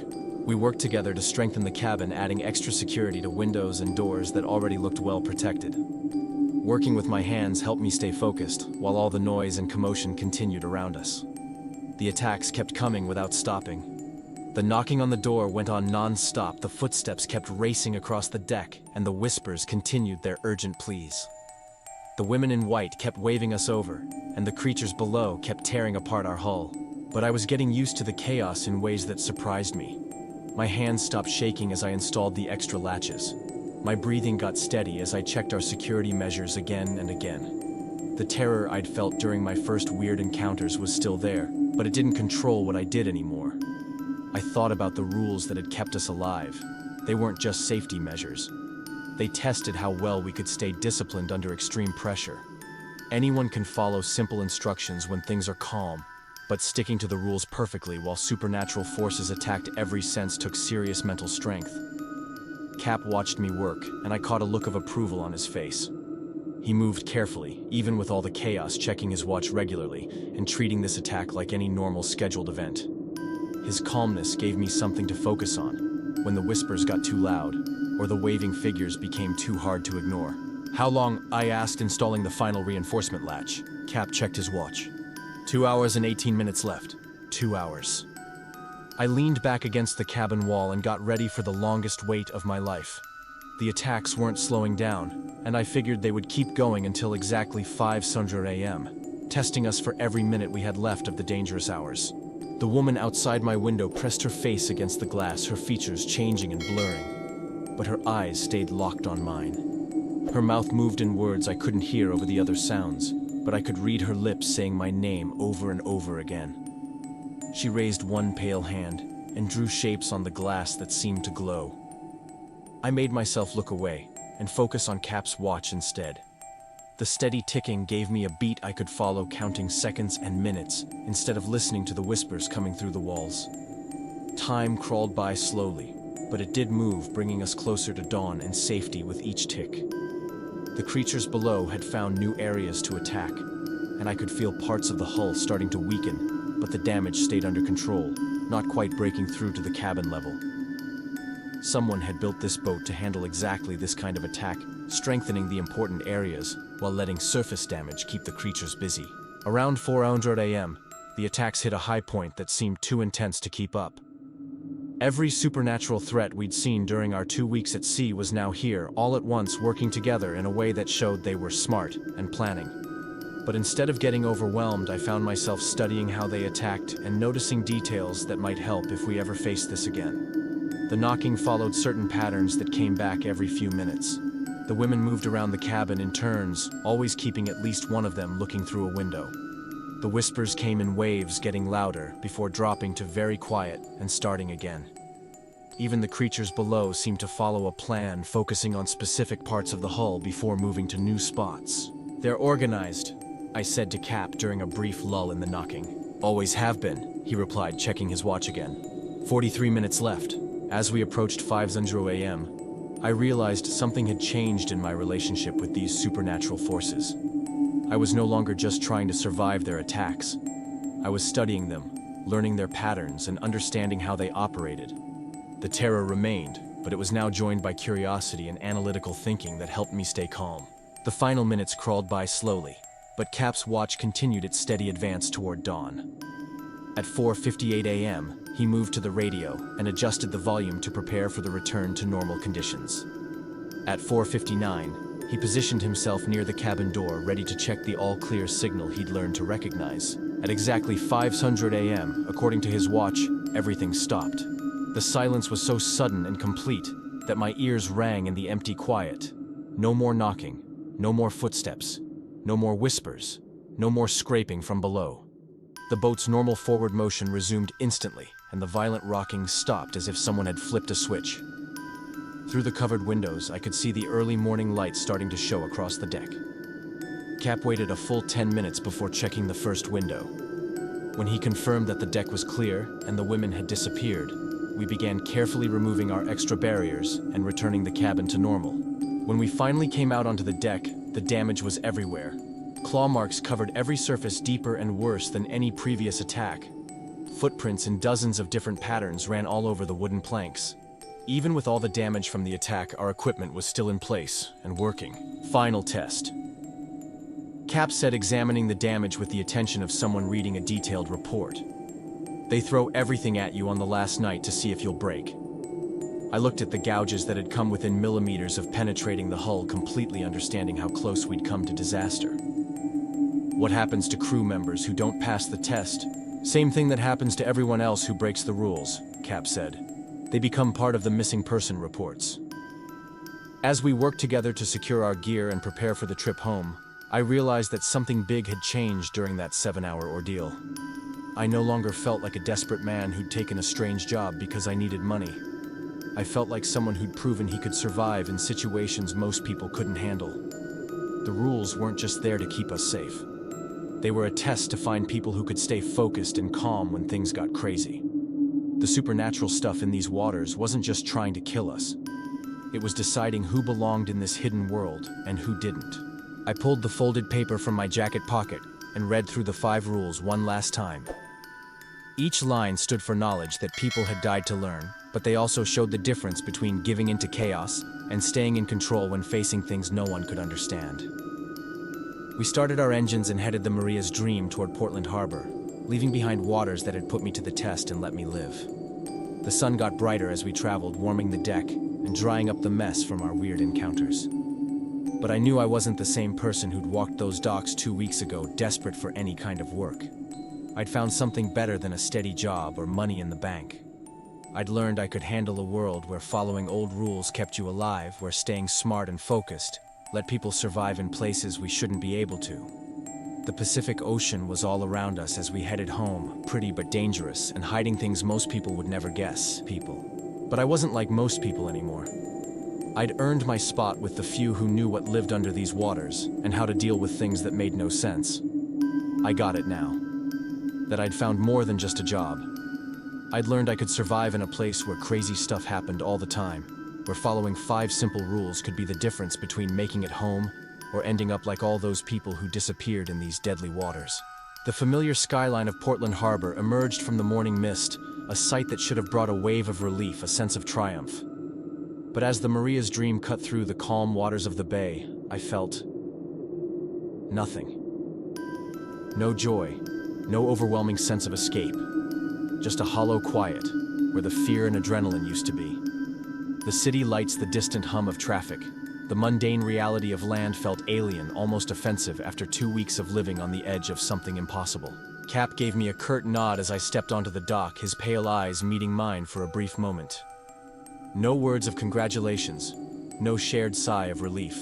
We worked together to strengthen the cabin, adding extra security to windows and doors that already looked well protected. Working with my hands helped me stay focused, while all the noise and commotion continued around us. The attacks kept coming without stopping. The knocking on the door went on non-stop, the footsteps kept racing across the deck, and the whispers continued their urgent pleas. The women in white kept waving us over, and the creatures below kept tearing apart our hull. But I was getting used to the chaos in ways that surprised me. My hands stopped shaking as I installed the extra latches. My breathing got steady as I checked our security measures again and again. The terror I'd felt during my first weird encounters was still there, but it didn't control what I did anymore. I thought about the rules that had kept us alive. They weren't just safety measures. They tested how well we could stay disciplined under extreme pressure. Anyone can follow simple instructions when things are calm, but sticking to the rules perfectly while supernatural forces attacked every sense took serious mental strength. Cap watched me work, and I caught a look of approval on his face. He moved carefully, even with all the chaos, checking his watch regularly and treating this attack like any normal scheduled event. His calmness gave me something to focus on when the whispers got too loud or the waving figures became too hard to ignore. "How long?" I asked, installing the final reinforcement latch. Cap checked his watch. 2 hours and 18 minutes left. 2 hours. I leaned back against the cabin wall and got ready for the longest wait of my life. The attacks weren't slowing down, and I figured they would keep going until exactly 5:00 a.m., testing us for every minute we had left of the dangerous hours. The woman outside my window pressed her face against the glass, her features changing and blurring, but her eyes stayed locked on mine. Her mouth moved in words I couldn't hear over the other sounds, but I could read her lips saying my name over and over again. She raised one pale hand and drew shapes on the glass that seemed to glow. I made myself look away and focus on Cap's watch instead. The steady ticking gave me a beat I could follow, counting seconds and minutes instead of listening to the whispers coming through the walls. Time crawled by slowly, but it did move, bringing us closer to dawn and safety with each tick. The creatures below had found new areas to attack, and I could feel parts of the hull starting to weaken, but the damage stayed under control, not quite breaking through to the cabin level. Someone had built this boat to handle exactly this kind of attack, strengthening the important areas while letting surface damage keep the creatures busy. Around 4:00 a.m., the attacks hit a high point that seemed too intense to keep up. Every supernatural threat we'd seen during our 2 weeks at sea was now here, all at once, working together in a way that showed they were smart and planning. But instead of getting overwhelmed, I found myself studying how they attacked and noticing details that might help if we ever faced this again. The knocking followed certain patterns that came back every few minutes. The women moved around the cabin in turns, always keeping at least one of them looking through a window. The whispers came in waves, getting louder before dropping to very quiet and starting again. Even the creatures below seemed to follow a plan, focusing on specific parts of the hull before moving to new spots. "They're organized," I said to Cap during a brief lull in the knocking. "Always have been," he replied, checking his watch again. 43 minutes left. As we approached 5:00 a.m., I realized something had changed in my relationship with these supernatural forces. I was no longer just trying to survive their attacks. I was studying them, learning their patterns, and understanding how they operated. The terror remained, but it was now joined by curiosity and analytical thinking that helped me stay calm. The final minutes crawled by slowly, but Cap's watch continued its steady advance toward dawn. At 4:58 a.m., he moved to the radio and adjusted the volume to prepare for the return to normal conditions. At 4:59, he positioned himself near the cabin door, ready to check the all-clear signal he'd learned to recognize. At exactly 5:00 a.m., according to his watch, everything stopped. The silence was so sudden and complete that my ears rang in the empty quiet. No more knocking, no more footsteps, no more whispers, no more scraping from below. The boat's normal forward motion resumed instantly, and the violent rocking stopped as if someone had flipped a switch. Through the covered windows, I could see the early morning light starting to show across the deck. Cap waited a full 10 minutes before checking the first window. When he confirmed that the deck was clear and the women had disappeared, we began carefully removing our extra barriers and returning the cabin to normal. When we finally came out onto the deck, the damage was everywhere. Claw marks covered every surface deeper and worse than any previous attack. Footprints in dozens of different patterns ran all over the wooden planks. Even with all the damage from the attack, our equipment was still in place and working. Final test. Cap said, examining the damage with the attention of someone reading a detailed report. "They throw everything at you on the last night to see if you'll break." I looked at the gouges that had come within millimeters of penetrating the hull, completely understanding how close we'd come to disaster. "What happens to crew members who don't pass the test? Same thing that happens to everyone else who breaks the rules," Cap said. "They become part of the missing person reports." As we worked together to secure our gear and prepare for the trip home, I realized that something big had changed during that 7-hour ordeal. I no longer felt like a desperate man who'd taken a strange job because I needed money. I felt like someone who'd proven he could survive in situations most people couldn't handle. The rules weren't just there to keep us safe. They were a test to find people who could stay focused and calm when things got crazy. The supernatural stuff in these waters wasn't just trying to kill us. It was deciding who belonged in this hidden world and who didn't. I pulled the folded paper from my jacket pocket and read through the 5 rules one last time. Each line stood for knowledge that people had died to learn, but they also showed the difference between giving into chaos and staying in control when facing things no one could understand. We started our engines and headed the Maria's Dream toward Portland Harbor, leaving behind waters that had put me to the test and let me live. The sun got brighter as we traveled, warming the deck and drying up the mess from our weird encounters. But I knew I wasn't the same person who'd walked those docks 2 weeks ago, desperate for any kind of work. I'd found something better than a steady job or money in the bank. I'd learned I could handle a world where following old rules kept you alive, where staying smart and focused let people survive in places we shouldn't be able to. The Pacific Ocean was all around us as we headed home, pretty but dangerous, and hiding things most people would never guess. But I wasn't like most people anymore. I'd earned my spot with the few who knew what lived under these waters and how to deal with things that made no sense. I got it now. That I'd found more than just a job. I'd learned I could survive in a place where crazy stuff happened all the time, where following 5 simple rules could be the difference between making it home or ending up like all those people who disappeared in these deadly waters. The familiar skyline of Portland Harbor emerged from the morning mist, a sight that should have brought a wave of relief, a sense of triumph. But as the Maria's Dream cut through the calm waters of the bay, I felt nothing. No joy, no overwhelming sense of escape. Just a hollow quiet, where the fear and adrenaline used to be. The city lights, the distant hum of traffic. The mundane reality of land felt alien, almost offensive after 2 weeks of living on the edge of something impossible. Cap gave me a curt nod as I stepped onto the dock, his pale eyes meeting mine for a brief moment. No words of congratulations, no shared sigh of relief.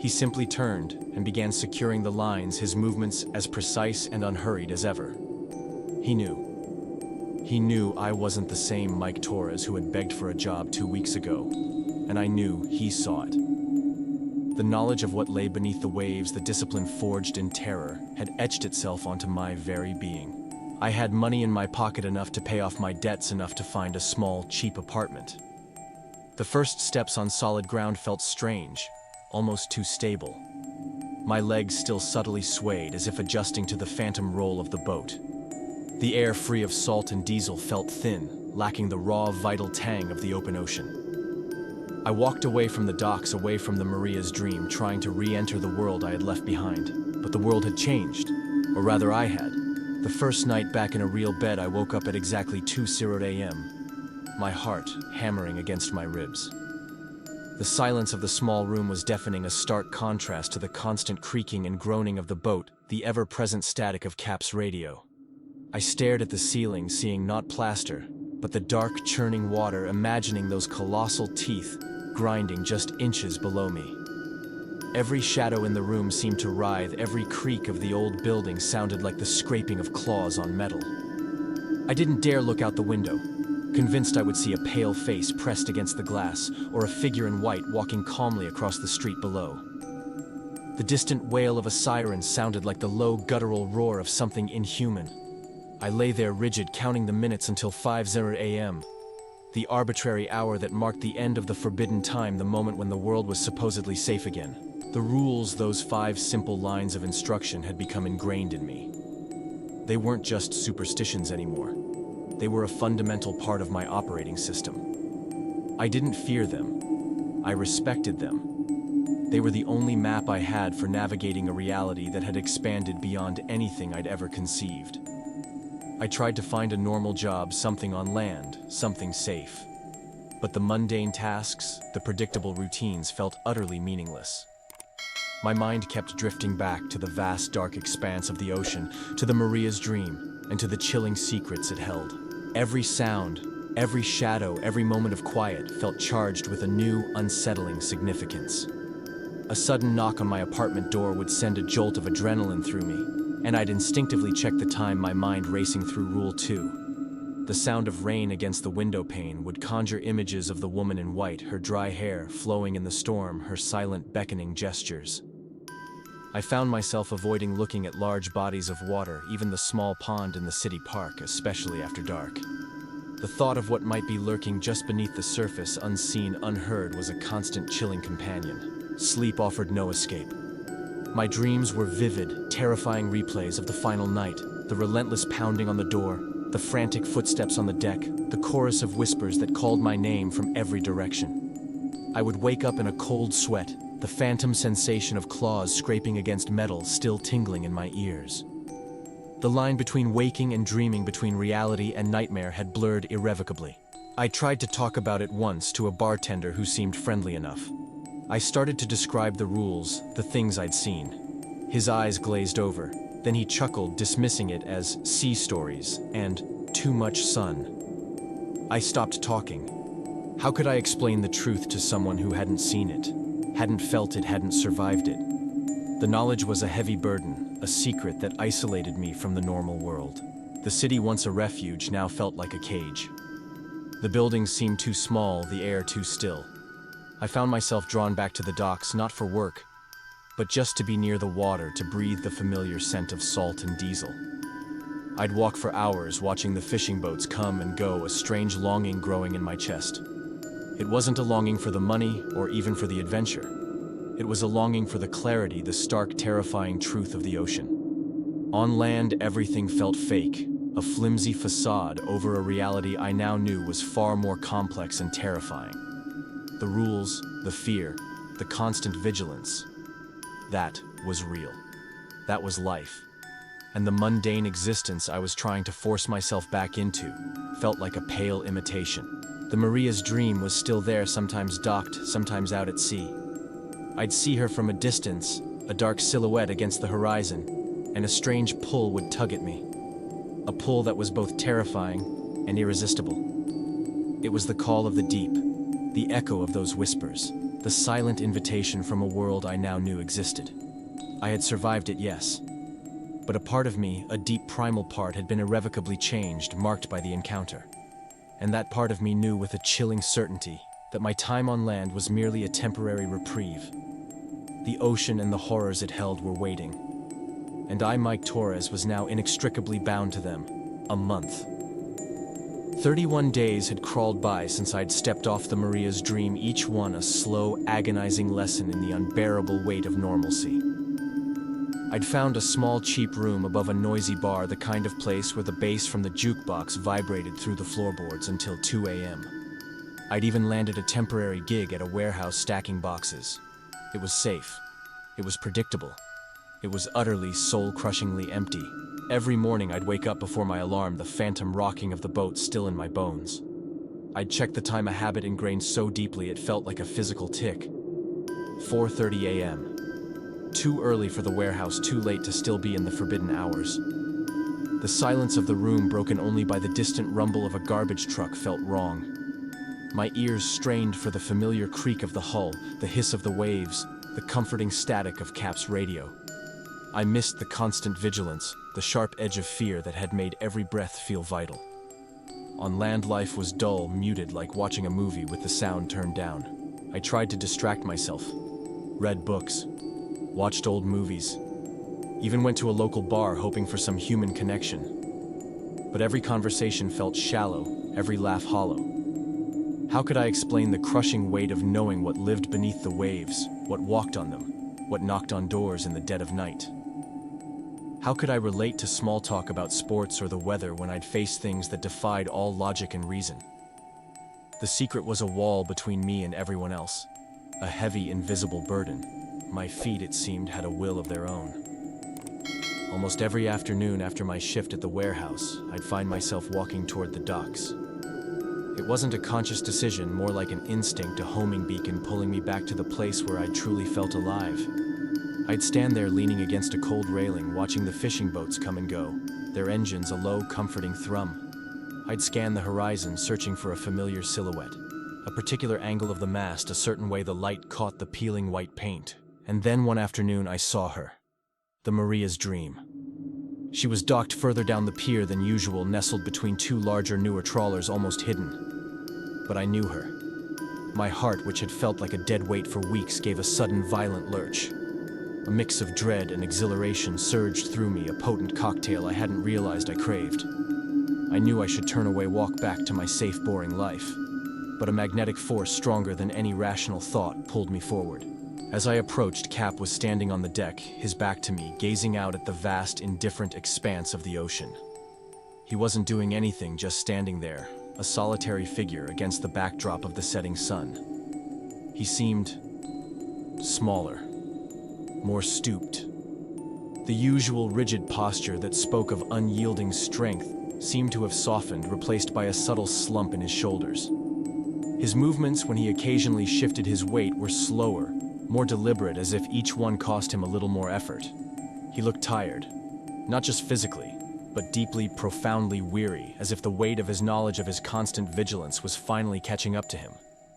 He simply turned and began securing the lines, his movements as precise and unhurried as ever. He knew. He knew I wasn't the same Mike Torres who had begged for a job 2 weeks ago, and I knew he saw it. The knowledge of what lay beneath the waves, the discipline forged in terror, had etched itself onto my very being. I had money in my pocket, enough to pay off my debts, enough to find a small, cheap apartment. The first steps on solid ground felt strange, almost too stable. My legs still subtly swayed, as if adjusting to the phantom roll of the boat. The air, free of salt and diesel, felt thin, lacking the raw, vital tang of the open ocean. I walked away from the docks, away from the Maria's Dream, trying to re-enter the world I had left behind. But the world had changed, or rather I had. The first night back in a real bed, I woke up at exactly 2:00 a.m., my heart hammering against my ribs. The silence of the small room was deafening, a stark contrast to the constant creaking and groaning of the boat, the ever-present static of Cap's radio. I stared at the ceiling, seeing not plaster, but the dark, churning water, imagining those colossal teeth grinding just inches below me. Every shadow in the room seemed to writhe, every creak of the old building sounded like the scraping of claws on metal. I didn't dare look out the window, convinced I would see a pale face pressed against the glass, or a figure in white walking calmly across the street below. The distant wail of a siren sounded like the low, guttural roar of something inhuman. I lay there rigid, counting the minutes until 5:00 a.m., the arbitrary hour that marked the end of the forbidden time, the moment when the world was supposedly safe again. The rules, those 5 simple lines of instruction, had become ingrained in me. They weren't just superstitions anymore. They were a fundamental part of my operating system. I didn't fear them. I respected them. They were the only map I had for navigating a reality that had expanded beyond anything I'd ever conceived. I tried to find a normal job, something on land, something safe. But the mundane tasks, the predictable routines, felt utterly meaningless. My mind kept drifting back to the vast, dark expanse of the ocean, to the Maria's Dream, and to the chilling secrets it held. Every sound, every shadow, every moment of quiet felt charged with a new, unsettling significance. A sudden knock on my apartment door would send a jolt of adrenaline through me, and I'd instinctively check the time, my mind racing through Rule 2. The sound of rain against the window pane would conjure images of the woman in white, her dry hair flowing in the storm, her silent beckoning gestures. I found myself avoiding looking at large bodies of water, even the small pond in the city park, especially after dark. The thought of what might be lurking just beneath the surface, unseen, unheard, was a constant chilling companion. Sleep offered no escape. My dreams were vivid, terrifying replays of the final night, the relentless pounding on the door, the frantic footsteps on the deck, the chorus of whispers that called my name from every direction. I would wake up in a cold sweat, the phantom sensation of claws scraping against metal still tingling in my ears. The line between waking and dreaming, between reality and nightmare, had blurred irrevocably. I tried to talk about it once to a bartender who seemed friendly enough. I started to describe the rules, the things I'd seen. His eyes glazed over. Then he chuckled, dismissing it as sea stories and too much sun. I stopped talking. How could I explain the truth to someone who hadn't seen it, hadn't felt it, hadn't survived it? The knowledge was a heavy burden, a secret that isolated me from the normal world. The city, once a refuge, now felt like a cage. The buildings seemed too small, the air too still. I found myself drawn back to the docks, not for work, but just to be near the water, to breathe the familiar scent of salt and diesel. I'd walk for hours watching the fishing boats come and go, a strange longing growing in my chest. It wasn't a longing for the money or even for the adventure. It was a longing for the clarity, the stark, terrifying truth of the ocean. On land, everything felt fake, a flimsy facade over a reality I now knew was far more complex and terrifying. The rules, the fear, the constant vigilance. That was real. That was life. And the mundane existence I was trying to force myself back into felt like a pale imitation. The Maria's dream was still there, sometimes docked, sometimes out at sea. I'd see her from a distance, a dark silhouette against the horizon, and a strange pull would tug at me. A pull that was both terrifying and irresistible. It was the call of the deep, the echo of those whispers, the silent invitation from a world I now knew existed. I had survived it, yes. But a part of me, a deep primal part, had been irrevocably changed, marked by the encounter. And that part of me knew with a chilling certainty that my time on land was merely a temporary reprieve. The ocean and the horrors it held were waiting. And I, Mike Torres, was now inextricably bound to them. A month. 31 days had crawled by since I'd stepped off the Maria's dream, each one a slow, agonizing lesson in the unbearable weight of normalcy. I'd found a small, cheap room above a noisy bar, the kind of place where the bass from the jukebox vibrated through the floorboards until 2 a.m. I'd even landed a temporary gig at a warehouse stacking boxes. It was safe. It was predictable. It was utterly, soul-crushingly empty. Every morning I'd wake up before my alarm, the phantom rocking of the boat still in my bones. I'd check the time, a habit ingrained so deeply it felt like a physical tick. 4:30 a.m. Too early for the warehouse, too late to still be in the forbidden hours. The silence of the room, broken only by the distant rumble of a garbage truck, felt wrong. My ears strained for the familiar creak of the hull, the hiss of the waves, the comforting static of Cap's radio. I missed the constant vigilance, the sharp edge of fear that had made every breath feel vital. On land, life was dull, muted, like watching a movie with the sound turned down. I tried to distract myself. Read books. Watched old movies. Even went to a local bar hoping for some human connection. But every conversation felt shallow, every laugh hollow. How could I explain the crushing weight of knowing what lived beneath the waves, what walked on them, what knocked on doors in the dead of night? How could I relate to small talk about sports or the weather when I'd faced things that defied all logic and reason? The secret was a wall between me and everyone else, a heavy, invisible burden. My feet, it seemed, had a will of their own. Almost every afternoon after my shift at the warehouse, I'd find myself walking toward the docks. It wasn't a conscious decision, more like an instinct, a homing beacon pulling me back to the place where I truly felt alive. I'd stand there leaning against a cold railing, watching the fishing boats come and go, their engines a low, comforting thrum. I'd scan the horizon, searching for a familiar silhouette, a particular angle of the mast, a certain way the light caught the peeling white paint. And then one afternoon I saw her. The Maria's dream. She was docked further down the pier than usual, nestled between two larger, newer trawlers, almost hidden. But I knew her. My heart, which had felt like a dead weight for weeks, gave a sudden, violent lurch. A mix of dread and exhilaration surged through me, a potent cocktail I hadn't realized I craved. I knew I should turn away, walk back to my safe, boring life. But a magnetic force stronger than any rational thought pulled me forward. As I approached, Cap was standing on the deck, his back to me, gazing out at the vast, indifferent expanse of the ocean. He wasn't doing anything, just standing there, a solitary figure against the backdrop of the setting sun. He seemed smaller, more stooped. The usual rigid posture that spoke of unyielding strength seemed to have softened, replaced by a subtle slump in his shoulders. His movements, when he occasionally shifted his weight, were slower, more deliberate, as if each one cost him a little more effort. He looked tired, not just physically, but deeply, profoundly weary, as if the weight of his knowledge of his constant vigilance was finally catching up to him.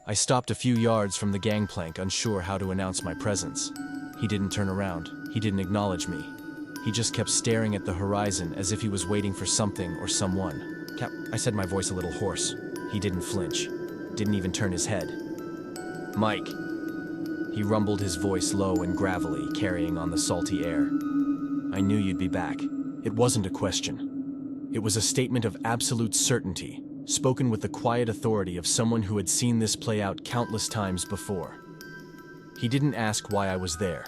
I stopped a few yards from the gangplank, unsure how to announce my presence. He didn't turn around. He didn't acknowledge me. He just kept staring at the horizon as if he was waiting for something or someone. Cap, I said, my voice a little hoarse. He didn't flinch. Didn't even turn his head. Mike. He rumbled, his voice low and gravelly, carrying on the salty air. I knew you'd be back. It wasn't a question. It was a statement of absolute certainty, spoken with the quiet authority of someone who had seen this play out countless times before. He didn't ask why I was there,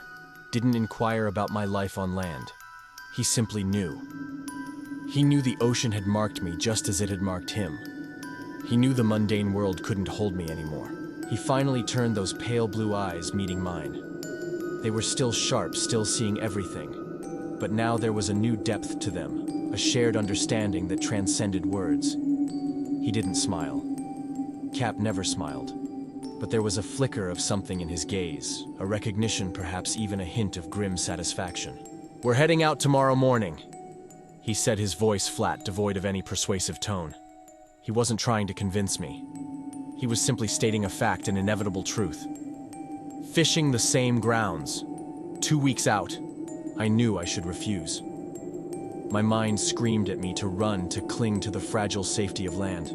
didn't inquire about my life on land. He simply knew. He knew the ocean had marked me just as it had marked him. He knew the mundane world couldn't hold me anymore. He finally turned those pale blue eyes, meeting mine. They were still sharp, still seeing everything. But now there was a new depth to them, a shared understanding that transcended words. He didn't smile. Cap never smiled. But there was a flicker of something in his gaze, a recognition, perhaps even a hint of grim satisfaction. "We're heading out tomorrow morning," he said, his voice flat, devoid of any persuasive tone. He wasn't trying to convince me. He was simply stating a fact, an inevitable truth. Fishing the same grounds. 2 weeks out. I knew I should refuse. My mind screamed at me to run, to cling to the fragile safety of land.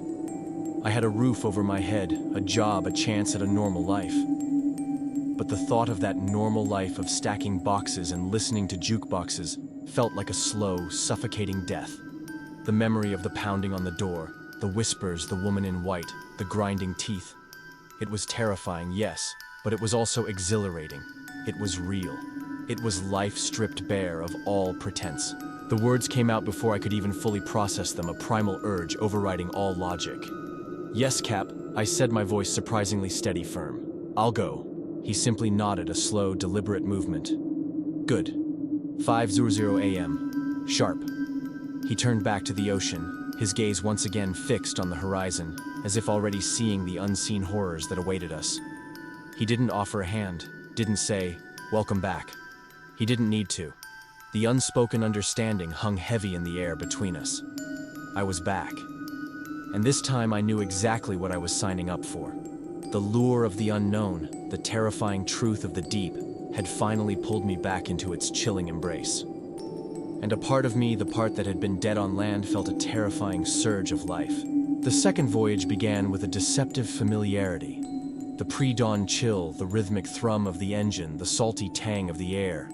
I had a roof over my head, a job, a chance at a normal life. But the thought of that normal life of stacking boxes and listening to jukeboxes felt like a slow, suffocating death. The memory of the pounding on the door, the whispers, the woman in white, the grinding teeth. It was terrifying, yes, but it was also exhilarating. It was real. It was life stripped bare of all pretense. The words came out before I could even fully process them, a primal urge overriding all logic. "Yes, Cap," I said, my voice surprisingly steady, firm. "I'll go." He simply nodded, a slow, deliberate movement. "Good. 5:00 a.m. Sharp." He turned back to the ocean, his gaze once again fixed on the horizon, as if already seeing the unseen horrors that awaited us. He didn't offer a hand, didn't say, "Welcome back." He didn't need to. The unspoken understanding hung heavy in the air between us. I was back. And this time I knew exactly what I was signing up for. The lure of the unknown, the terrifying truth of the deep, had finally pulled me back into its chilling embrace. And a part of me, the part that had been dead on land, felt a terrifying surge of life. The second voyage began with a deceptive familiarity. The pre-dawn chill, the rhythmic thrum of the engine, the salty tang of the air.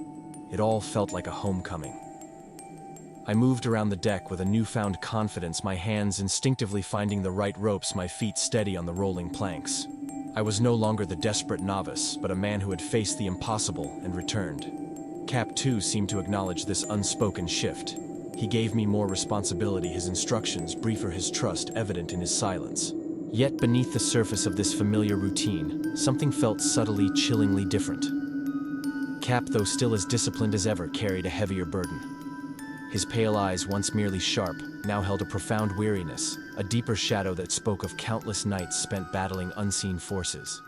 It all felt like a homecoming. I moved around the deck with a newfound confidence, my hands instinctively finding the right ropes, my feet steady on the rolling planks. I was no longer the desperate novice, but a man who had faced the impossible and returned. Cap, too, seemed to acknowledge this unspoken shift. He gave me more responsibility, his instructions briefer, his trust evident in his silence. Yet beneath the surface of this familiar routine, something felt subtly, chillingly different. Cap, though still as disciplined as ever, carried a heavier burden. His pale eyes, once merely sharp, now held a profound weariness, a deeper shadow that spoke of countless nights spent battling unseen forces.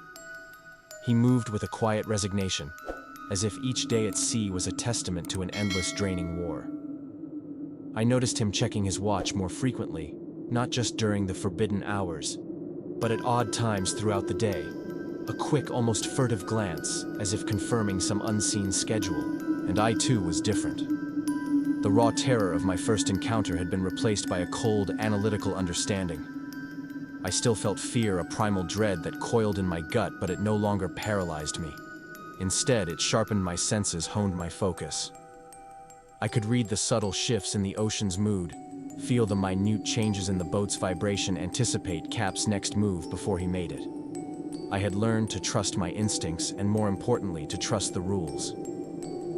He moved with a quiet resignation, as if each day at sea was a testament to an endless, draining war. I noticed him checking his watch more frequently, not just during the forbidden hours, but at odd times throughout the day. A quick, almost furtive glance, as if confirming some unseen schedule, and I too was different. The raw terror of my first encounter had been replaced by a cold, analytical understanding. I still felt fear, a primal dread that coiled in my gut, but it no longer paralyzed me. Instead, it sharpened my senses, honed my focus. I could read the subtle shifts in the ocean's mood, feel the minute changes in the boat's vibration, anticipate Cap's next move before he made it. I had learned to trust my instincts and, more importantly, to trust the rules.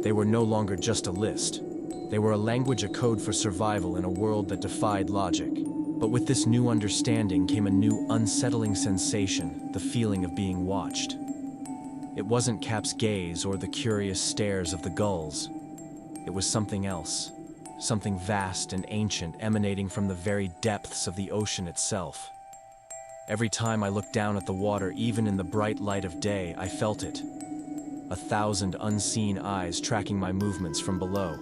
They were no longer just a list. They were a language, a code for survival in a world that defied logic. But with this new understanding came a new unsettling sensation, the feeling of being watched. It wasn't Cap's gaze or the curious stares of the gulls. It was something else, something vast and ancient emanating from the very depths of the ocean itself. Every time I looked down at the water, even in the bright light of day, I felt it. 1,000 unseen eyes tracking my movements from below.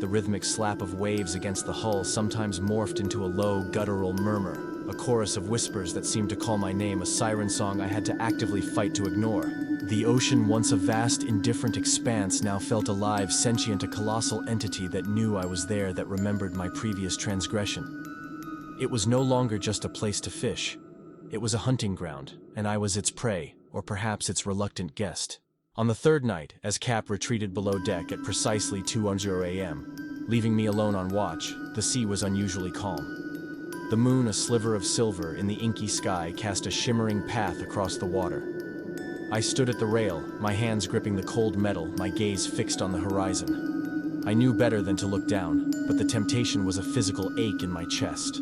The rhythmic slap of waves against the hull sometimes morphed into a low, guttural murmur, a chorus of whispers that seemed to call my name, a siren song I had to actively fight to ignore. The ocean, once a vast, indifferent expanse, now felt alive, sentient, a colossal entity that knew I was there, that remembered my previous transgression. It was no longer just a place to fish. It was a hunting ground, and I was its prey, or perhaps its reluctant guest. On the third night, as Cap retreated below deck at precisely 2:10 a.m., leaving me alone on watch, the sea was unusually calm. The moon, a sliver of silver in the inky sky, cast a shimmering path across the water. I stood at the rail, my hands gripping the cold metal, my gaze fixed on the horizon. I knew better than to look down, but the temptation was a physical ache in my chest.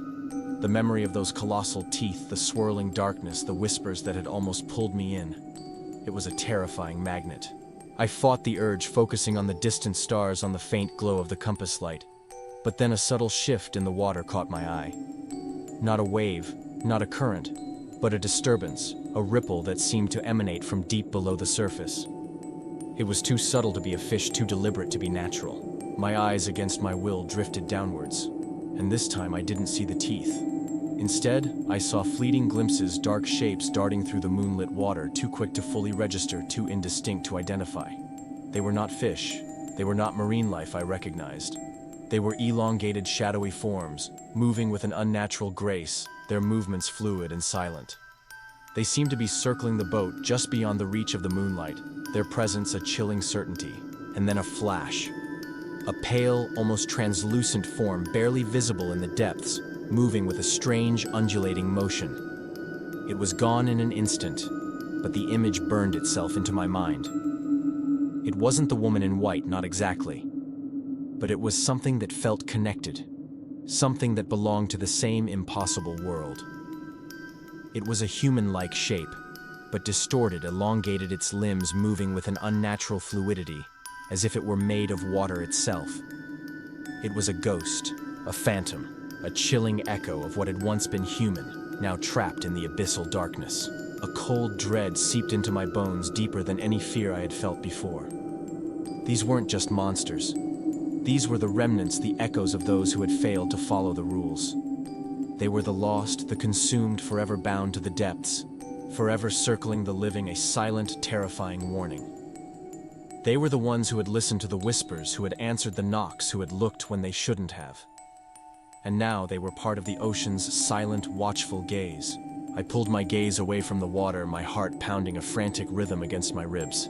The memory of those colossal teeth, the swirling darkness, the whispers that had almost pulled me in. It was a terrifying magnet. I fought the urge, focusing on the distant stars, on the faint glow of the compass light. But then a subtle shift in the water caught my eye. Not a wave, not a current, but a disturbance, a ripple that seemed to emanate from deep below the surface. It was too subtle to be a fish, too deliberate to be natural. My eyes, against my will, drifted downwards, and this time I didn't see the teeth. Instead, I saw fleeting glimpses, dark shapes darting through the moonlit water, too quick to fully register, too indistinct to identify. They were not fish. They were not marine life I recognized. They were elongated, shadowy forms, moving with an unnatural grace, their movements fluid and silent. They seemed to be circling the boat just beyond the reach of the moonlight, their presence a chilling certainty. And then a flash. A pale, almost translucent form, barely visible in the depths, moving with a strange, undulating motion. It was gone in an instant, but the image burned itself into my mind. It wasn't the woman in white, not exactly. But it was something that felt connected. Something that belonged to the same impossible world. It was a human-like shape, but distorted, elongated, its limbs moving with an unnatural fluidity, as if it were made of water itself. It was a ghost, a phantom, a chilling echo of what had once been human, now trapped in the abyssal darkness. A cold dread seeped into my bones, deeper than any fear I had felt before. These weren't just monsters. These were the remnants, the echoes of those who had failed to follow the rules. They were the lost, the consumed, forever bound to the depths, forever circling the living, a silent, terrifying warning. They were the ones who had listened to the whispers, who had answered the knocks, who had looked when they shouldn't have. And now they were part of the ocean's silent, watchful gaze. I pulled my gaze away from the water, my heart pounding a frantic rhythm against my ribs.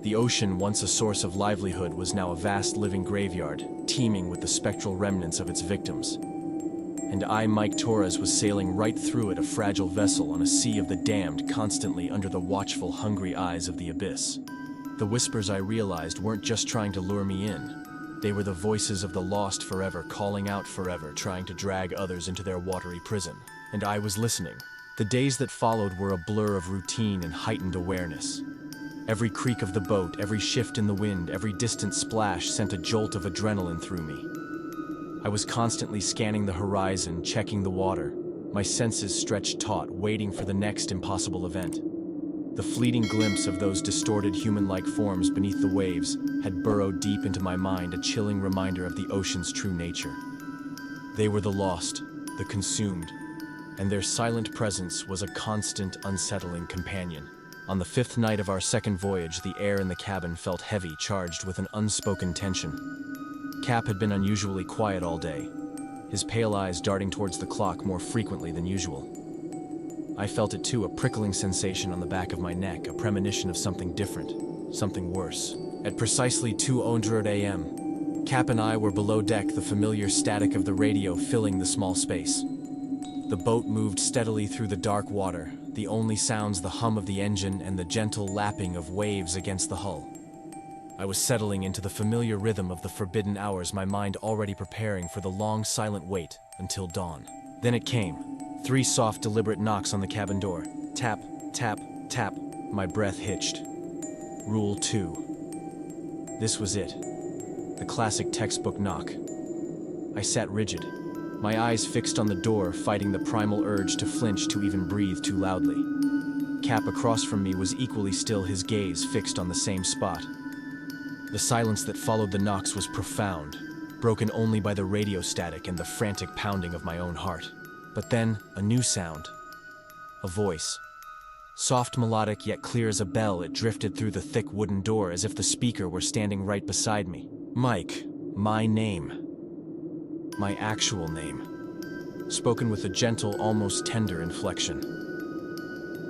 The ocean, once a source of livelihood, was now a vast living graveyard, teeming with the spectral remnants of its victims. And I, Mike Torres, was sailing right through it, a fragile vessel on a sea of the damned, constantly under the watchful, hungry eyes of the abyss. The whispers, I realized, weren't just trying to lure me in. They were the voices of the lost forever, calling out forever, trying to drag others into their watery prison. And I was listening. The days that followed were a blur of routine and heightened awareness. Every creak of the boat, every shift in the wind, every distant splash sent a jolt of adrenaline through me. I was constantly scanning the horizon, checking the water, my senses stretched taut, waiting for the next impossible event. The fleeting glimpse of those distorted human-like forms beneath the waves had burrowed deep into my mind, a chilling reminder of the ocean's true nature. They were the lost, the consumed, and their silent presence was a constant, unsettling companion. On the fifth night of our second voyage, the air in the cabin felt heavy, charged with an unspoken tension. Cap had been unusually quiet all day, his pale eyes darting towards the clock more frequently than usual. I felt it too, a prickling sensation on the back of my neck, a premonition of something different, something worse. At precisely 2:00 a.m., Cap and I were below deck, the familiar static of the radio filling the small space. The boat moved steadily through the dark water, the only sounds the hum of the engine and the gentle lapping of waves against the hull. I was settling into the familiar rhythm of the forbidden hours, my mind already preparing for the long, silent wait until dawn. Then it came. 3 soft, deliberate knocks on the cabin door. Tap, tap, tap. My breath hitched. Rule 2. This was it. The classic textbook knock. I sat rigid, my eyes fixed on the door, fighting the primal urge to flinch, to even breathe too loudly. Cap across from me was equally still, his gaze fixed on the same spot. The silence that followed the knocks was profound, broken only by the radio static and the frantic pounding of my own heart. But then, a new sound. A voice. Soft, melodic, yet clear as a bell, it drifted through the thick wooden door as if the speaker were standing right beside me. Mike. My name. My actual name. Spoken with a gentle, almost tender inflection.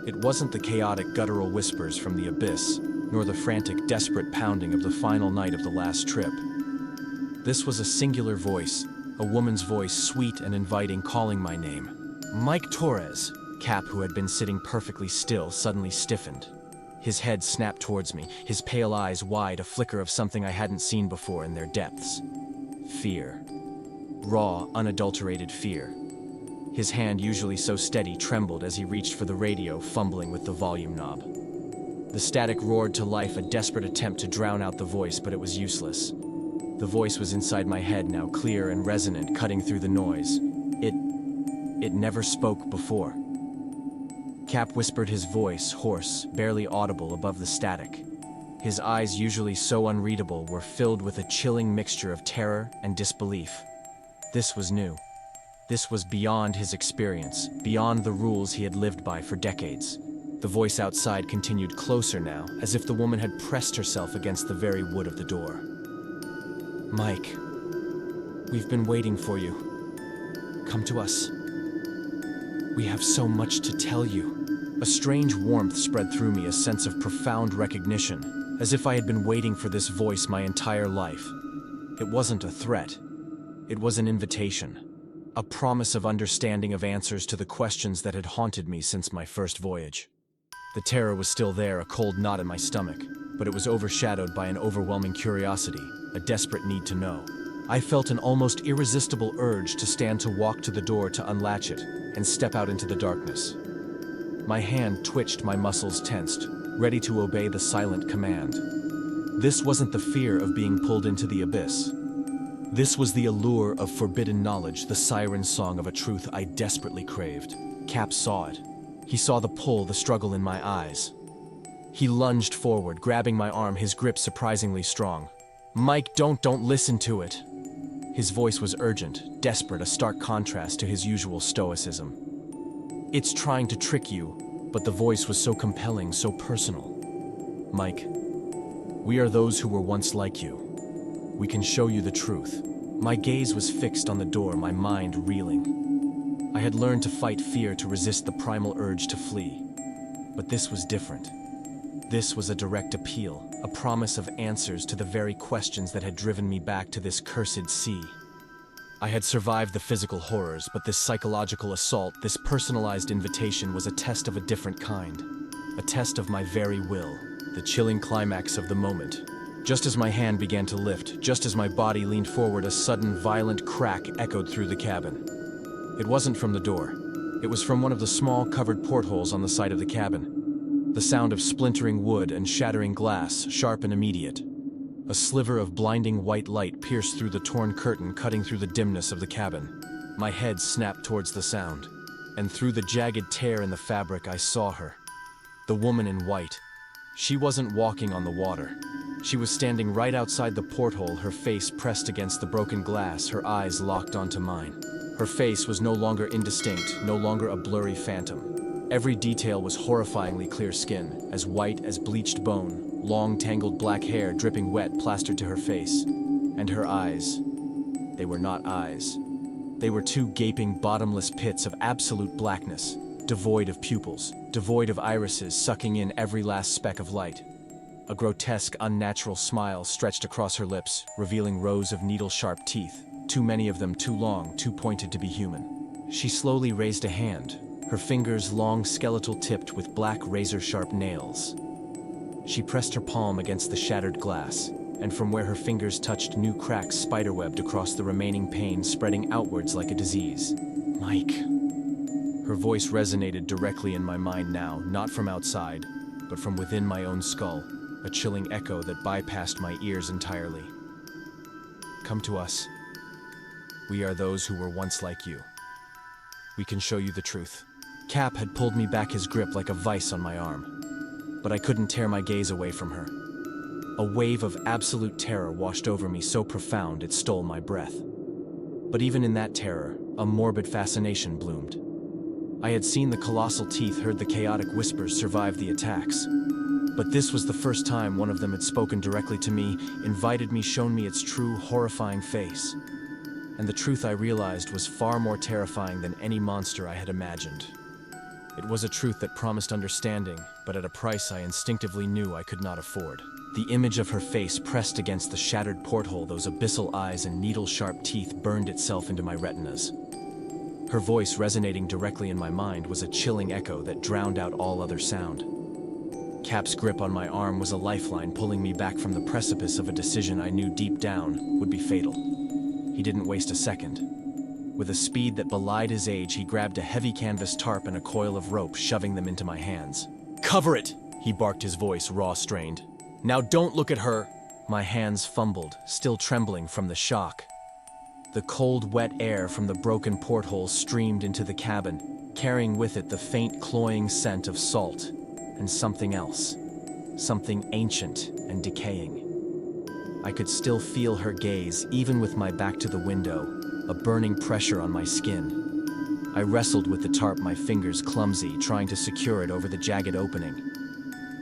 It wasn't the chaotic, guttural whispers from the abyss, nor the frantic, desperate pounding of the final night of the last trip. This was a singular voice, a woman's voice, sweet and inviting, calling my name. Mike Torres. Cap, who had been sitting perfectly still, suddenly stiffened. His head snapped towards me, his pale eyes wide, a flicker of something I hadn't seen before in their depths. Fear. Raw, unadulterated fear. His hand, usually so steady, trembled as he reached for the radio, fumbling with the volume knob. The static roared to life, a desperate attempt to drown out the voice, but it was useless. The voice was inside my head now, clear and resonant, cutting through the noise. It never spoke before. Cap whispered, his voice, hoarse, barely audible above the static. His eyes, usually so unreadable, were filled with a chilling mixture of terror and disbelief. This was new. This was beyond his experience, beyond the rules he had lived by for decades. The voice outside continued closer now, as if the woman had pressed herself against the very wood of the door. Mike, we've been waiting for you. Come to us. We have so much to tell you. A strange warmth spread through me, a sense of profound recognition, as if I had been waiting for this voice my entire life. It wasn't a threat. It was an invitation. A promise of understanding, of answers to the questions that had haunted me since my first voyage. The terror was still there, a cold knot in my stomach, but it was overshadowed by an overwhelming curiosity, a desperate need to know. I felt an almost irresistible urge to stand, to walk to the door, to unlatch it, and step out into the darkness. My hand twitched, my muscles tensed, ready to obey the silent command. This wasn't the fear of being pulled into the abyss. This was the allure of forbidden knowledge, the siren song of a truth I desperately craved. Cap saw it. He saw the pull, the struggle in my eyes. He lunged forward, grabbing my arm, his grip surprisingly strong. Mike, don't listen to it. His voice was urgent, desperate, a stark contrast to his usual stoicism. It's trying to trick you, but the voice was so compelling, so personal. Mike, we are those who were once like you. We can show you the truth. My gaze was fixed on the door, my mind reeling. I had learned to fight fear, to resist the primal urge to flee. But this was different. This was a direct appeal, a promise of answers to the very questions that had driven me back to this cursed sea. I had survived the physical horrors, but this psychological assault, this personalized invitation, was a test of a different kind. A test of my very will, the chilling climax of the moment. Just as my hand began to lift, just as my body leaned forward, a sudden, violent crack echoed through the cabin. It wasn't from the door. It was from one of the small, covered portholes on the side of the cabin. The sound of splintering wood and shattering glass, sharp and immediate. A sliver of blinding white light pierced through the torn curtain, cutting through the dimness of the cabin. My head snapped towards the sound, and through the jagged tear in the fabric I saw her. The woman in white. She wasn't walking on the water. She was standing right outside the porthole, her face pressed against the broken glass, her eyes locked onto mine. Her face was no longer indistinct, no longer a blurry phantom. Every detail was horrifyingly clear: skin, as white as bleached bone, long tangled black hair dripping wet plastered to her face, And her eyes, they were not eyes. They were two gaping, bottomless pits of absolute blackness, devoid of pupils, devoid of irises sucking in every last speck of light. A grotesque, unnatural smile stretched across her lips, revealing rows of needle-sharp teeth, too many of them too long, too pointed to be human. She slowly raised a hand, her fingers long, skeletal-tipped with black, razor-sharp nails. She pressed her palm against the shattered glass, and from where her fingers touched, new cracks spiderwebbed across the remaining pane, spreading outwards like a disease. Mike. Her voice resonated directly in my mind now, not from outside, but from within my own skull, a chilling echo that bypassed my ears entirely. Come to us. We are those who were once like you. We can show you the truth. Cap had pulled me back, his grip like a vice on my arm, but I couldn't tear my gaze away from her. A wave of absolute terror washed over me, so profound it stole my breath. But even in that terror, a morbid fascination bloomed. I had seen the colossal teeth, heard the chaotic whispers, survived the attacks. But this was the first time one of them had spoken directly to me, invited me, shown me its true, horrifying face. And the truth, I realized, was far more terrifying than any monster I had imagined. It was a truth that promised understanding, but at a price I instinctively knew I could not afford. The image of her face pressed against the shattered porthole, those abyssal eyes and needle-sharp teeth, burned itself into my retinas. Her voice, resonating directly in my mind, was a chilling echo that drowned out all other sound. Cap's grip on my arm was a lifeline, pulling me back from the precipice of a decision I knew deep down would be fatal. He didn't waste a second. With a speed that belied his age, he grabbed a heavy canvas tarp and a coil of rope, shoving them into my hands. "Cover it!" he barked, his voice raw-strained. "Now don't look at her!" My hands fumbled, still trembling from the shock. The cold, wet air from the broken porthole streamed into the cabin, carrying with it the faint, cloying scent of salt and something else, something ancient and decaying. I could still feel her gaze, even with my back to the window, a burning pressure on my skin. I wrestled with the tarp, my fingers clumsy, trying to secure it over the jagged opening.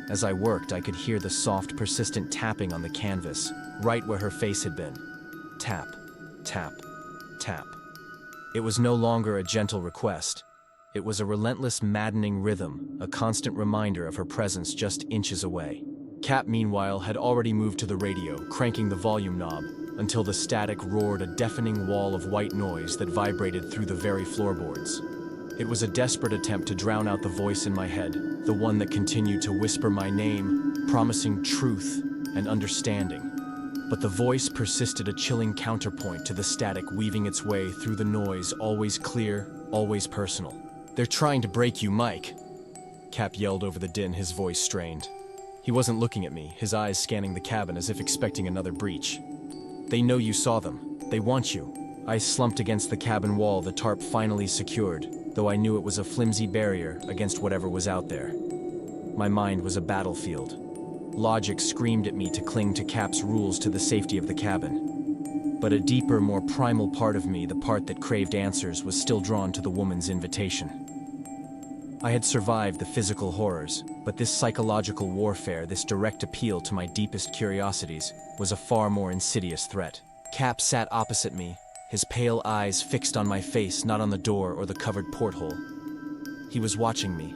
As I worked, I could hear the soft, persistent tapping on the canvas, right where her face had been. Tap, tap, tap. It was no longer a gentle request. It was a relentless, maddening rhythm, a constant reminder of her presence just inches away. Cap, meanwhile, had already moved to the radio, cranking the volume knob, until the static roared, a deafening wall of white noise that vibrated through the very floorboards. It was a desperate attempt to drown out the voice in my head, the one that continued to whisper my name, promising truth and understanding. But the voice persisted, a chilling counterpoint to the static weaving its way through the noise, always clear, always personal. "They're trying to break you, Mike," Cap yelled over the din, his voice strained. He wasn't looking at me, his eyes scanning the cabin as if expecting another breach. "They know you saw them. They want you." I slumped against the cabin wall, the tarp finally secured, though I knew it was a flimsy barrier against whatever was out there. My mind was a battlefield. Logic screamed at me to cling to Cap's rules, to the safety of the cabin. But a deeper, more primal part of me, the part that craved answers, was still drawn to the woman's invitation. I had survived the physical horrors, but this psychological warfare, this direct appeal to my deepest curiosities, was a far more insidious threat. Cap sat opposite me, his pale eyes fixed on my face, not on the door or the covered porthole. He was watching me,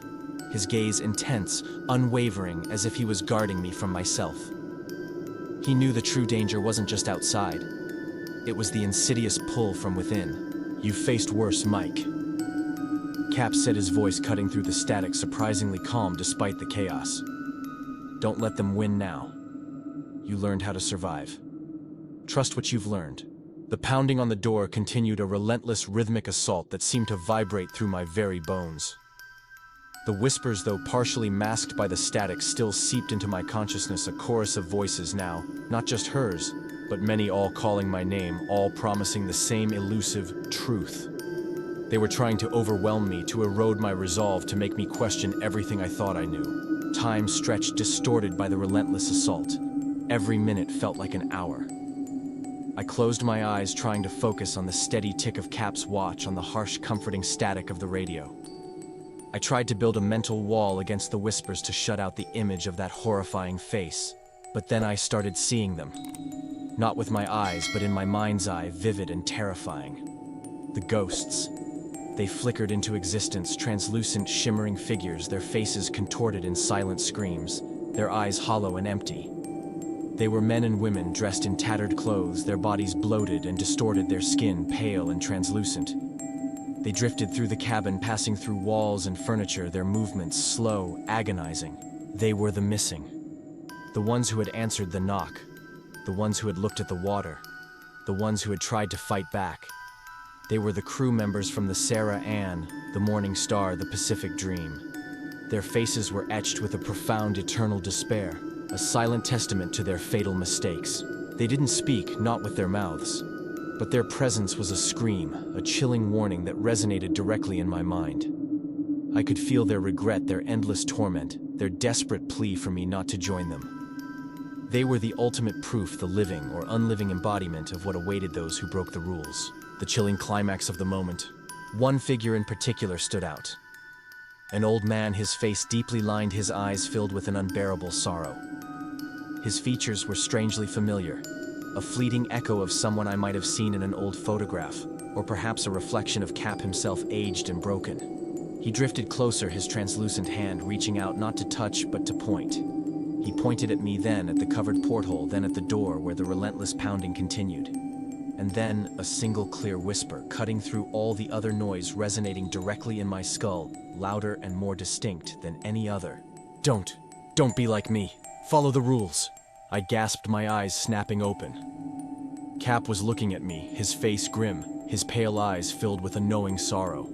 his gaze intense, unwavering, as if he was guarding me from myself. He knew the true danger wasn't just outside. It was the insidious pull from within. "You've faced worse, Mike." Cap said, his voice cutting through the static, surprisingly calm despite the chaos. "Don't let them win now. You learned how to survive. Trust what you've learned." The pounding on the door continued, a relentless, rhythmic assault that seemed to vibrate through my very bones. The whispers, though partially masked by the static, still seeped into my consciousness, a chorus of voices now, not just hers, but many, all calling my name, all promising the same elusive truth. They were trying to overwhelm me, to erode my resolve, to make me question everything I thought I knew. Time stretched, distorted by the relentless assault. Every minute felt like an hour. I closed my eyes, trying to focus on the steady tick of Cap's watch, on the harsh, comforting static of the radio. I tried to build a mental wall against the whispers to shut out the image of that horrifying face. But then I started seeing them. Not with my eyes, but in my mind's eye, vivid and terrifying. The ghosts. They flickered into existence, translucent, shimmering figures, their faces contorted in silent screams, their eyes hollow and empty. They were men and women dressed in tattered clothes, their bodies bloated and distorted, their skin pale and translucent. They drifted through the cabin, passing through walls and furniture, their movements slow, agonizing. They were the missing. The ones who had answered the knock. The ones who had looked at the water. The ones who had tried to fight back. They were the crew members from the Sarah Ann, the Morning Star, the Pacific Dream. Their faces were etched with a profound eternal despair, a silent testament to their fatal mistakes. They didn't speak, not with their mouths. But their presence was a scream, a chilling warning that resonated directly in my mind. I could feel their regret, their endless torment, their desperate plea for me not to join them. They were the ultimate proof, the living or unliving embodiment of what awaited those who broke the rules. The chilling climax of the moment. One figure in particular stood out. An old man, his face deeply lined, his eyes filled with an unbearable sorrow. His features were strangely familiar. A fleeting echo of someone I might have seen in an old photograph, or perhaps a reflection of Cap himself, aged and broken. He drifted closer, his translucent hand reaching out not to touch but to point. He pointed at me, then at the covered porthole, then at the door where the relentless pounding continued. And then a single clear whisper, cutting through all the other noise, resonating directly in my skull, louder and more distinct than any other. Don't be like me. Follow the rules. I gasped, my eyes snapping open. Cap was looking at me, his face grim, his pale eyes filled with a knowing sorrow.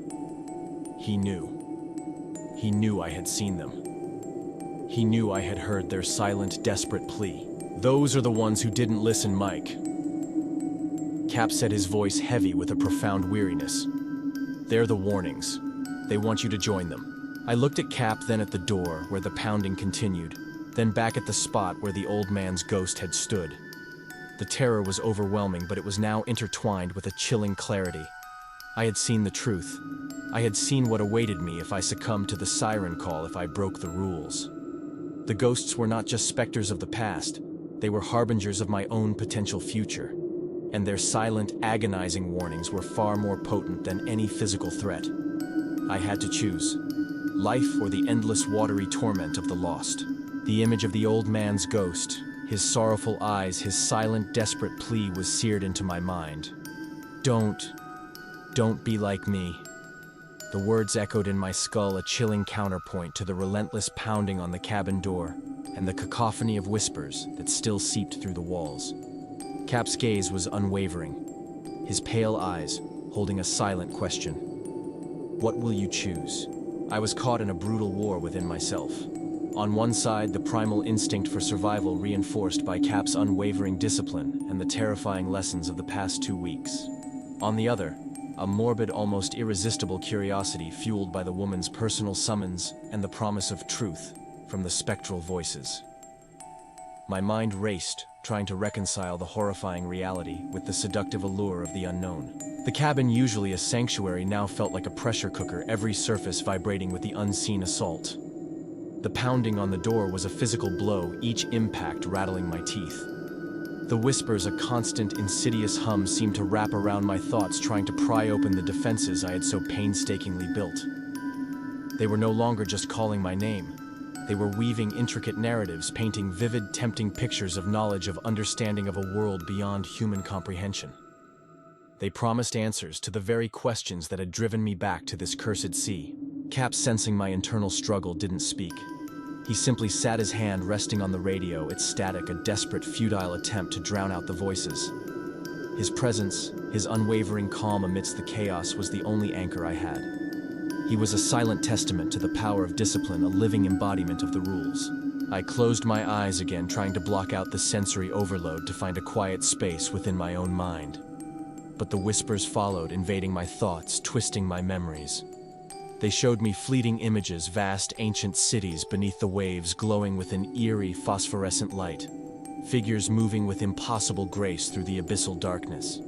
He knew. He knew I had seen them. He knew I had heard their silent, desperate plea. Those are the ones who didn't listen, Mike. Cap said, his voice heavy with a profound weariness. They're the warnings. They want you to join them. I looked at Cap, then at the door where the pounding continued, then back at the spot where the old man's ghost had stood. The terror was overwhelming, but it was now intertwined with a chilling clarity. I had seen the truth. I had seen what awaited me if I succumbed to the siren call, if I broke the rules. The ghosts were not just specters of the past. They were harbingers of my own potential future. And their silent, agonizing warnings were far more potent than any physical threat. I had to choose. Life or the endless watery torment of the lost. The image of the old man's ghost, his sorrowful eyes, his silent, desperate plea was seared into my mind. Don't be like me. The words echoed in my skull, a chilling counterpoint to the relentless pounding on the cabin door and the cacophony of whispers that still seeped through the walls. Cap's gaze was unwavering, his pale eyes holding a silent question. What will you choose? I was caught in a brutal war within myself. On one side, the primal instinct for survival reinforced by Cap's unwavering discipline and the terrifying lessons of the past 2 weeks. On the other, a morbid, almost irresistible curiosity fueled by the woman's personal summons and the promise of truth from the spectral voices. My mind raced, trying to reconcile the horrifying reality with the seductive allure of the unknown. The cabin, usually a sanctuary, now felt like a pressure cooker, every surface vibrating with the unseen assault. The pounding on the door was a physical blow, each impact rattling my teeth. The whispers, a constant, insidious hum, seemed to wrap around my thoughts, trying to pry open the defenses I had so painstakingly built. They were no longer just calling my name. They were weaving intricate narratives, painting vivid, tempting pictures of knowledge, of understanding of a world beyond human comprehension. They promised answers to the very questions that had driven me back to this cursed sea. Cap, sensing my internal struggle, didn't speak. He simply sat, his hand resting on the radio, its static, a desperate, futile attempt to drown out the voices. His presence, his unwavering calm amidst the chaos, was the only anchor I had. He was a silent testament to the power of discipline, a living embodiment of the rules. I closed my eyes again, trying to block out the sensory overload, to find a quiet space within my own mind. But the whispers followed, invading my thoughts, twisting my memories. They showed me fleeting images, vast ancient cities beneath the waves, glowing with an eerie phosphorescent light. Figures moving with impossible grace through the abyssal darkness.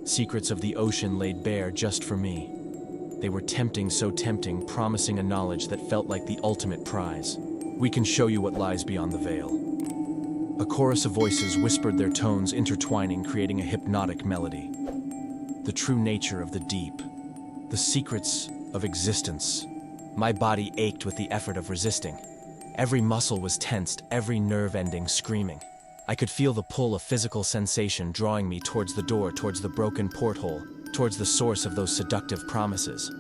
Secrets of the ocean laid bare just for me. They were tempting, so tempting, promising a knowledge that felt like the ultimate prize. We can show you what lies beyond the veil. A chorus of voices whispered, their tones intertwining, creating a hypnotic melody. The true nature of the deep. The secrets of existence. My body ached with the effort of resisting. Every muscle was tensed, every nerve ending screaming. I could feel the pull of physical sensation drawing me towards the door, towards the broken porthole, towards the source of those seductive promises.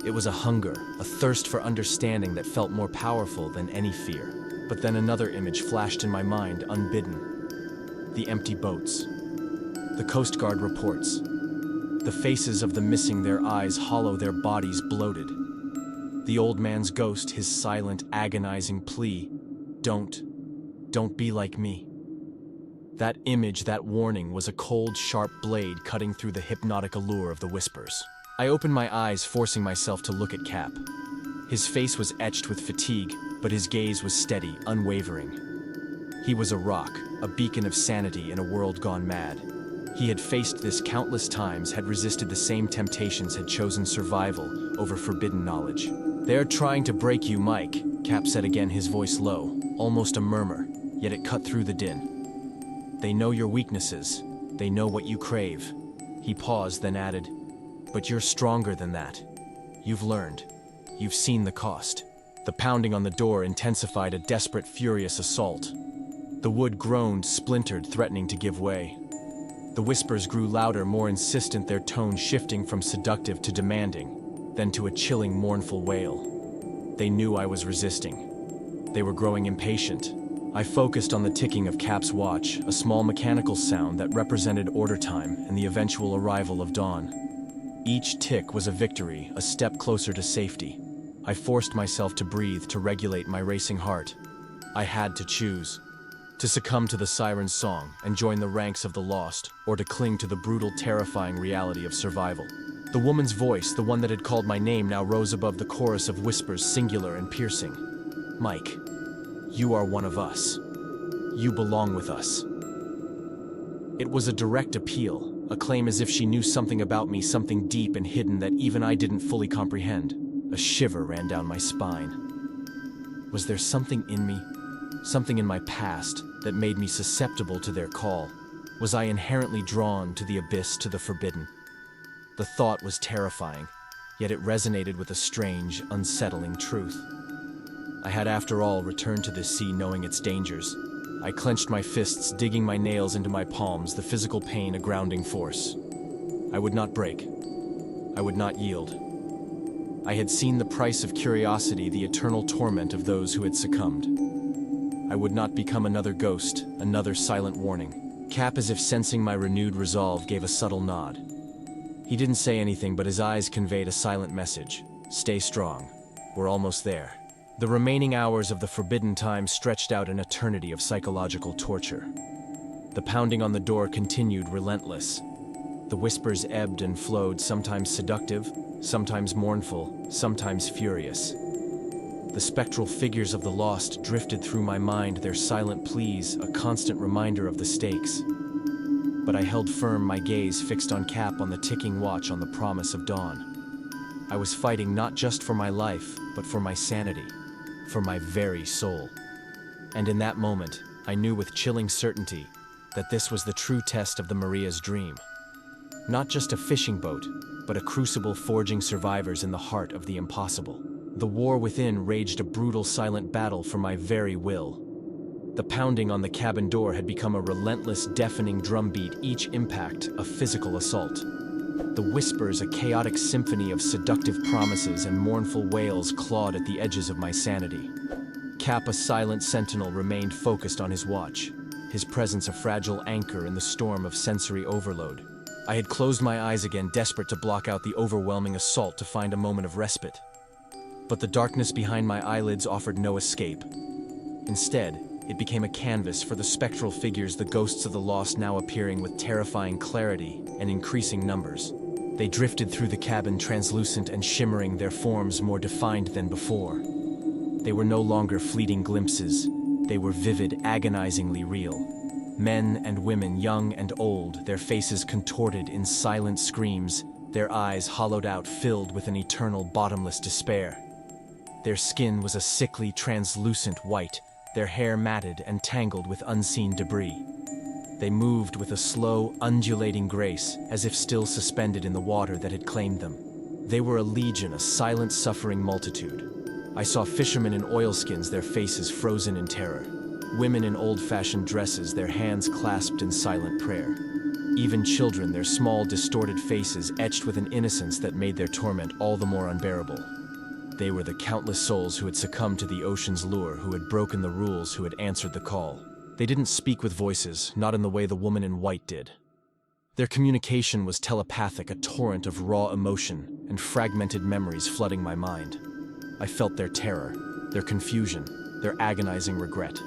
It was a hunger, a thirst for understanding that felt more powerful than any fear. But then another image flashed in my mind, unbidden. The empty boats. The Coast Guard reports. The faces of the missing, their eyes hollow, their bodies bloated. The old man's ghost, his silent, agonizing plea, don't be like me. That image, that warning, was a cold, sharp blade cutting through the hypnotic allure of the whispers. I opened my eyes, forcing myself to look at Cap. His face was etched with fatigue, but his gaze was steady, unwavering. He was a rock, a beacon of sanity in a world gone mad. He had faced this countless times, had resisted the same temptations, had chosen survival over forbidden knowledge. "They're trying to break you, Mike," Cap said again, his voice low, almost a murmur, yet it cut through the din. "They know your weaknesses. They know what you crave." He paused, then added, "But you're stronger than that. You've learned. You've seen the cost." The pounding on the door intensified, a desperate, furious assault. The wood groaned, splintered, threatening to give way. The whispers grew louder, more insistent, their tone shifting from seductive to demanding, then to a chilling, mournful wail. They knew I was resisting. They were growing impatient. I focused on the ticking of Cap's watch, a small mechanical sound that represented order time and the eventual arrival of dawn. Each tick was a victory, a step closer to safety. I forced myself to breathe, to regulate my racing heart. I had to choose. To succumb to the siren's song and join the ranks of the lost, or to cling to the brutal, terrifying reality of survival. The woman's voice, the one that had called my name, now rose above the chorus of whispers, singular and piercing. "Mike, you are one of us. You belong with us." It was a direct appeal, a claim as if she knew something about me, something deep and hidden that even I didn't fully comprehend. A shiver ran down my spine. Was there something in me? Something in my past that made me susceptible to their call? Was I inherently drawn to the abyss, to the forbidden? The thought was terrifying, yet it resonated with a strange, unsettling truth. I had, after all, returned to this sea knowing its dangers. I clenched my fists, digging my nails into my palms, the physical pain a grounding force. I would not break. I would not yield. I had seen the price of curiosity, the eternal torment of those who had succumbed. I would not become another ghost, another silent warning. Cap, as if sensing my renewed resolve, gave a subtle nod. He didn't say anything, but his eyes conveyed a silent message. Stay strong. We're almost there. The remaining hours of the forbidden time stretched out an eternity of psychological torture. The pounding on the door continued, relentless. The whispers ebbed and flowed, sometimes seductive, sometimes mournful, sometimes furious. The spectral figures of the lost drifted through my mind, their silent pleas a constant reminder of the stakes. But I held firm, my gaze fixed on Cap, on the ticking watch, on the promise of dawn. I was fighting not just for my life, but for my sanity, for my very soul. And in that moment, I knew with chilling certainty that this was the true test of the Maria's dream. Not just a fishing boat, but a crucible forging survivors in the heart of the impossible. The war within raged, a brutal, silent battle for my very will. The pounding on the cabin door had become a relentless, deafening drumbeat, each impact a physical assault. The whispers, a chaotic symphony of seductive promises and mournful wails, clawed at the edges of my sanity. Cap, a silent sentinel, remained focused on his watch, his presence a fragile anchor in the storm of sensory overload. I had closed my eyes again, desperate to block out the overwhelming assault, to find a moment of respite. But the darkness behind my eyelids offered no escape. Instead, it became a canvas for the spectral figures, the ghosts of the lost, now appearing with terrifying clarity and increasing numbers. They drifted through the cabin, translucent and shimmering, their forms more defined than before. They were no longer fleeting glimpses. They were vivid, agonizingly real. Men and women, young and old, their faces contorted in silent screams, their eyes hollowed out, filled with an eternal, bottomless despair. Their skin was a sickly, translucent white, their hair matted and tangled with unseen debris. They moved with a slow, undulating grace, as if still suspended in the water that had claimed them. They were a legion, a silent, suffering multitude. I saw fishermen in oilskins, their faces frozen in terror. Women in old-fashioned dresses, their hands clasped in silent prayer. Even children, their small, distorted faces etched with an innocence that made their torment all the more unbearable. They were the countless souls who had succumbed to the ocean's lure, who had broken the rules, who had answered the call. They didn't speak with voices, not in the way the woman in white did. Their communication was telepathic, a torrent of raw emotion and fragmented memories flooding my mind. I felt their terror, their confusion, their agonizing regret.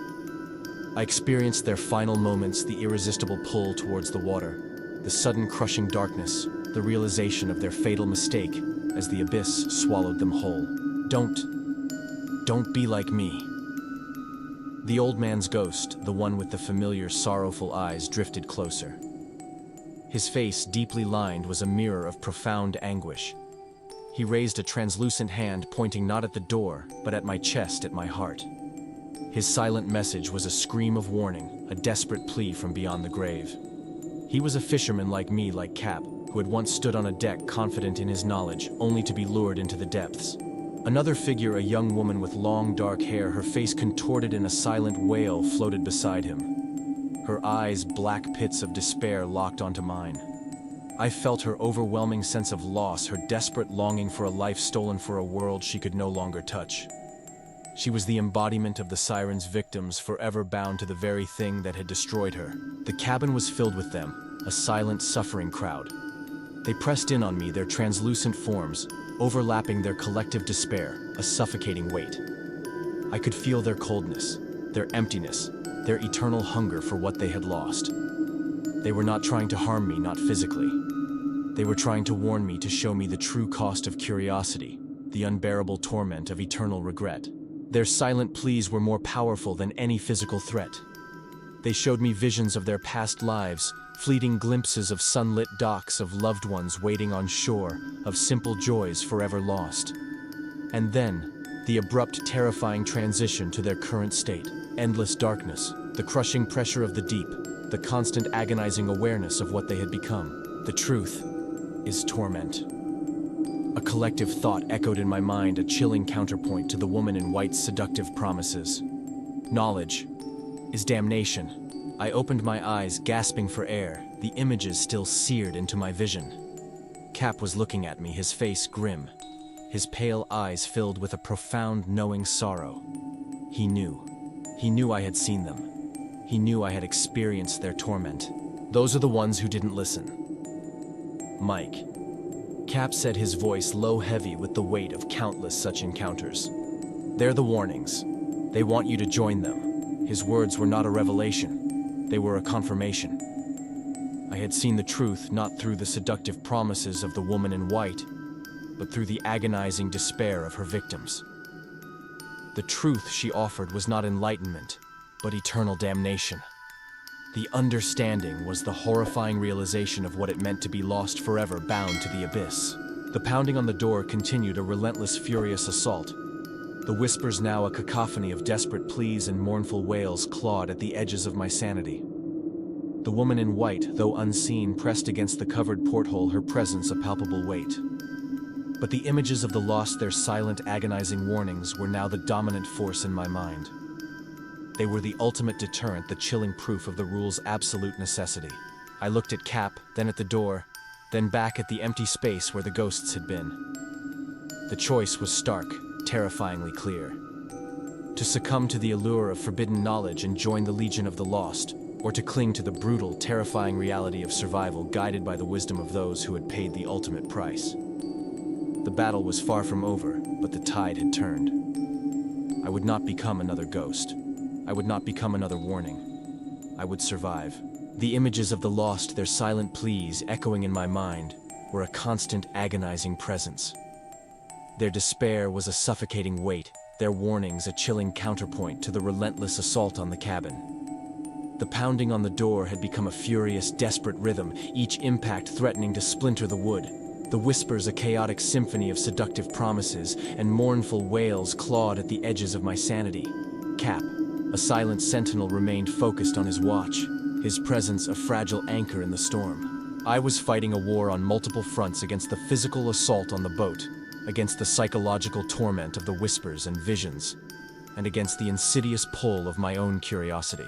I experienced their final moments, the irresistible pull towards the water, the sudden crushing darkness, the realization of their fatal mistake as the abyss swallowed them whole. Don't be like me. The old man's ghost, the one with the familiar, sorrowful eyes, drifted closer. His face, deeply lined, was a mirror of profound anguish. He raised a translucent hand, pointing not at the door, but at my chest, at my heart. His silent message was a scream of warning, a desperate plea from beyond the grave. He was a fisherman like me, like Cap, who had once stood on a deck confident in his knowledge, only to be lured into the depths. Another figure, a young woman with long, dark hair, her face contorted in a silent wail, floated beside him. Her eyes, black pits of despair, locked onto mine. I felt her overwhelming sense of loss, her desperate longing for a life stolen, for a world she could no longer touch. She was the embodiment of the siren's victims, forever bound to the very thing that had destroyed her. The cabin was filled with them, a silent, suffering crowd. They pressed in on me, their translucent forms, overlapping their collective despair, a suffocating weight. I could feel their coldness, their emptiness, their eternal hunger for what they had lost. They were not trying to harm me, not physically. They were trying to warn me, to show me the true cost of curiosity, the unbearable torment of eternal regret. Their silent pleas were more powerful than any physical threat. They showed me visions of their past lives, fleeting glimpses of sunlit docks, of loved ones waiting on shore, of simple joys forever lost. And then, the abrupt, terrifying transition to their current state. Endless darkness, the crushing pressure of the deep, the constant agonizing awareness of what they had become. The truth is torment. A collective thought echoed in my mind, a chilling counterpoint to the woman in white's seductive promises. Knowledge is damnation. I opened my eyes, gasping for air, the images still seared into my vision. Cap was looking at me, his face grim, his pale eyes filled with a profound, knowing sorrow. He knew I had seen them. He knew I had experienced their torment. Those are the ones who didn't listen. Mike. Cap said, his voice low, heavy with the weight of countless such encounters. They're the warnings. They want you to join them. His words were not a revelation. They were a confirmation. I had seen the truth not through the seductive promises of the woman in white, but through the agonizing despair of her victims. The truth she offered was not enlightenment, but eternal damnation. The understanding was the horrifying realization of what it meant to be lost forever, bound to the abyss. The pounding on the door continued, a relentless, furious assault. The whispers, now a cacophony of desperate pleas and mournful wails, clawed at the edges of my sanity. The woman in white, though unseen, pressed against the covered porthole, her presence a palpable weight. But the images of the lost, their silent, agonizing warnings, were now the dominant force in my mind. They were the ultimate deterrent, the chilling proof of the rule's absolute necessity. I looked at Cap, then at the door, then back at the empty space where the ghosts had been. The choice was stark, terrifyingly clear. To succumb to the allure of forbidden knowledge and join the Legion of the Lost, or to cling to the brutal, terrifying reality of survival, guided by the wisdom of those who had paid the ultimate price. The battle was far from over, but the tide had turned. I would not become another ghost. I would not become another warning. I would survive. The images of the lost, their silent pleas echoing in my mind, were a constant, agonizing presence. Their despair was a suffocating weight, their warnings a chilling counterpoint to the relentless assault on the cabin. The pounding on the door had become a furious, desperate rhythm, each impact threatening to splinter the wood. The whispers a chaotic symphony of seductive promises, and mournful wails clawed at the edges of my sanity. Cap. A silent sentinel remained focused on his watch, his presence a fragile anchor in the storm. I was fighting a war on multiple fronts against the physical assault on the boat, against the psychological torment of the whispers and visions, and against the insidious pull of my own curiosity.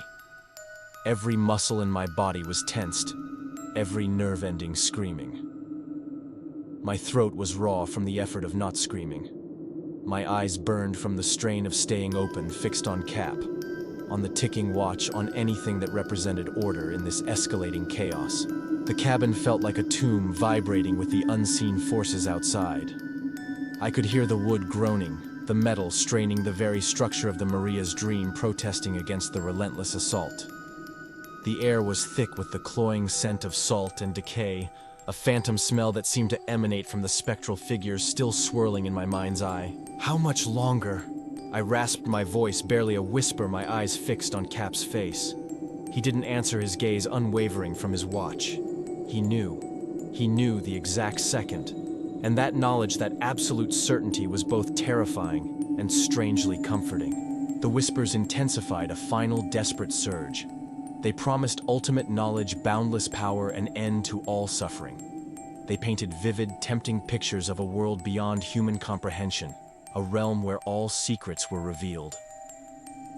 Every muscle in my body was tensed, every nerve ending screaming. My throat was raw from the effort of not screaming. My eyes burned from the strain of staying open, fixed on Cap, on the ticking watch, on anything that represented order in this escalating chaos. The cabin felt like a tomb vibrating with the unseen forces outside. I could hear the wood groaning, the metal straining, the very structure of the Maria's dream protesting against the relentless assault. The air was thick with the cloying scent of salt and decay, a phantom smell that seemed to emanate from the spectral figures still swirling in my mind's eye. How much longer? I rasped my voice, barely a whisper, my eyes fixed on Cap's face. He didn't answer, his gaze unwavering from his watch. He knew the exact second, and that knowledge, that absolute certainty, was both terrifying and strangely comforting. The whispers intensified, a final desperate surge. They promised ultimate knowledge, boundless power, an end to all suffering. They painted vivid, tempting pictures of a world beyond human comprehension, a realm where all secrets were revealed.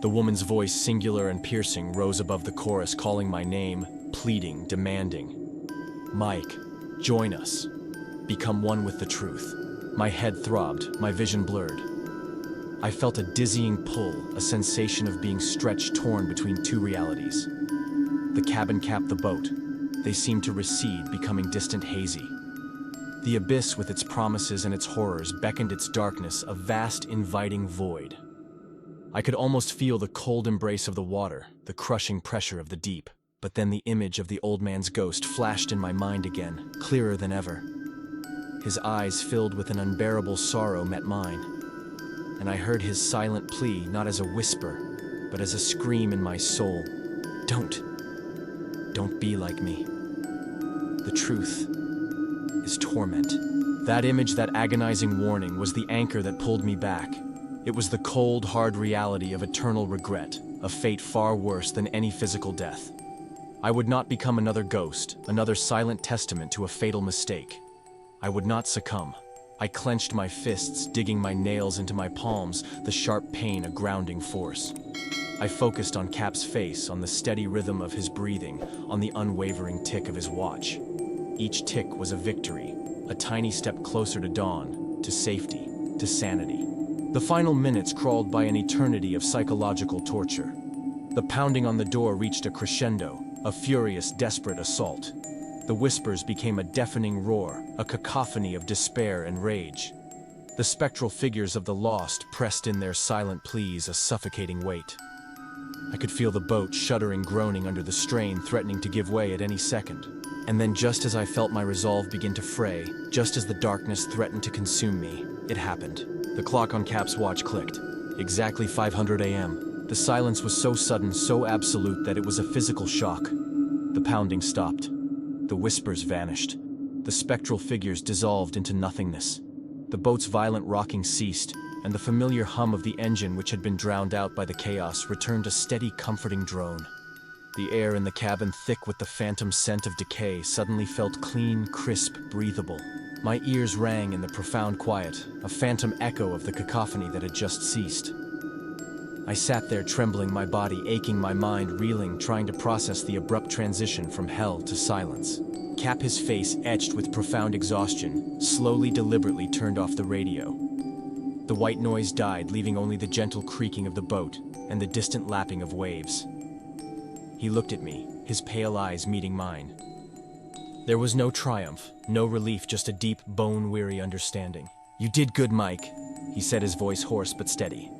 The woman's voice, singular and piercing, rose above the chorus, calling my name, pleading, demanding. Mike, join us. Become one with the truth. My head throbbed, my vision blurred. I felt a dizzying pull, a sensation of being stretched, torn between two realities. The cabin, Cap, the boat. They seemed to recede, becoming distant, hazy. The abyss, with its promises and its horrors, beckoned, its darkness, a vast, inviting void. I could almost feel the cold embrace of the water, the crushing pressure of the deep. But then the image of the old man's ghost flashed in my mind again, clearer than ever. His eyes, filled with an unbearable sorrow, met mine. And I heard his silent plea, not as a whisper, but as a scream in my soul. Don't be like me. The truth is torment. That image, that agonizing warning, was the anchor that pulled me back. It was the cold, hard reality of eternal regret, a fate far worse than any physical death. I would not become another ghost, another silent testament to a fatal mistake. I would not succumb. I clenched my fists, digging my nails into my palms, the sharp pain a grounding force. I focused on Cap's face, on the steady rhythm of his breathing, on the unwavering tick of his watch. Each tick was a victory, a tiny step closer to dawn, to safety, to sanity. The final minutes crawled by an eternity of psychological torture. The pounding on the door reached a crescendo, a furious, desperate assault. The whispers became a deafening roar, a cacophony of despair and rage. The spectral figures of the lost pressed in their silent pleas, a suffocating weight. I could feel the boat shuddering, groaning under the strain, threatening to give way at any second. And then, just as I felt my resolve begin to fray, just as the darkness threatened to consume me, it happened. The clock on Cap's watch clicked. Exactly 500 a.m. The silence was so sudden, so absolute, that it was a physical shock. The pounding stopped. The whispers vanished. The spectral figures dissolved into nothingness. The boat's violent rocking ceased, and the familiar hum of the engine, which had been drowned out by the chaos, returned, a steady, comforting drone. The air in the cabin, thick with the phantom scent of decay, suddenly felt clean, crisp, breathable. My ears rang in the profound quiet, a phantom echo of the cacophony that had just ceased. I sat there, trembling, my body aching, my mind reeling, trying to process the abrupt transition from hell to silence. Cap, his face etched with profound exhaustion, slowly, deliberately turned off the radio. The white noise died, leaving only the gentle creaking of the boat and the distant lapping of waves. He looked at me, his pale eyes meeting mine. There was no triumph, no relief, just a deep, bone-weary understanding. "You did good, Mike," he said, his voice hoarse but steady.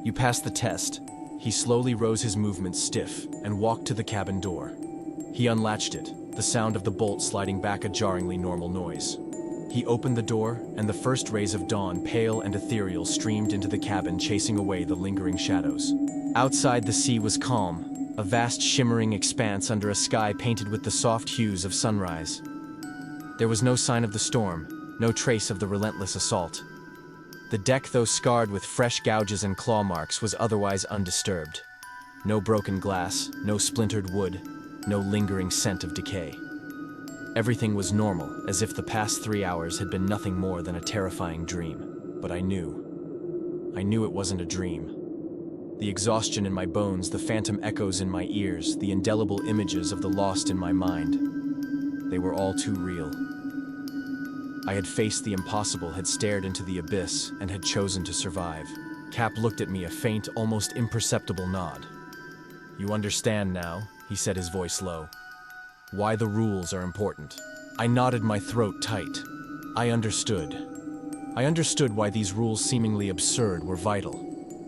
"You passed the test." He slowly rose, his movements stiff, and walked to the cabin door. He unlatched it, the sound of the bolt sliding back a jarringly normal noise. He opened the door, and the first rays of dawn, pale and ethereal, streamed into the cabin, chasing away the lingering shadows. Outside, the sea was calm, a vast shimmering expanse under a sky painted with the soft hues of sunrise. There was no sign of the storm, no trace of the relentless assault. The deck, though scarred with fresh gouges and claw marks, was otherwise undisturbed. No broken glass, no splintered wood, no lingering scent of decay. Everything was normal, as if the past 3 hours had been nothing more than a terrifying dream. But I knew it wasn't a dream. The exhaustion in my bones, the phantom echoes in my ears, the indelible images of the lost in my mind, they were all too real. I had faced the impossible, had stared into the abyss, and had chosen to survive. Cap looked at me, a faint, almost imperceptible nod. "You understand now," he said, his voice low. "Why the rules are important." I nodded, my throat tight. I understood. I understood why these rules, seemingly absurd, were vital.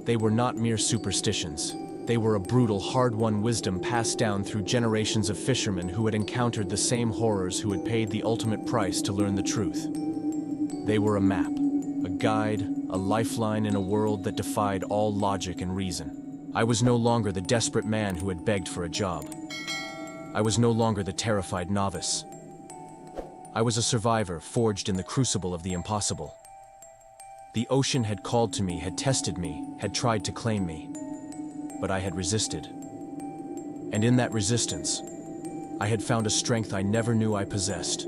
They were not mere superstitions. They were a brutal, hard-won wisdom passed down through generations of fishermen who had encountered the same horrors, who had paid the ultimate price to learn the truth. They were a map, a guide, a lifeline in a world that defied all logic and reason. I was no longer the desperate man who had begged for a job. I was no longer the terrified novice. I was a survivor, forged in the crucible of the impossible. The ocean had called to me, had tested me, had tried to claim me. But I had resisted. And in that resistance, I had found a strength I never knew I possessed.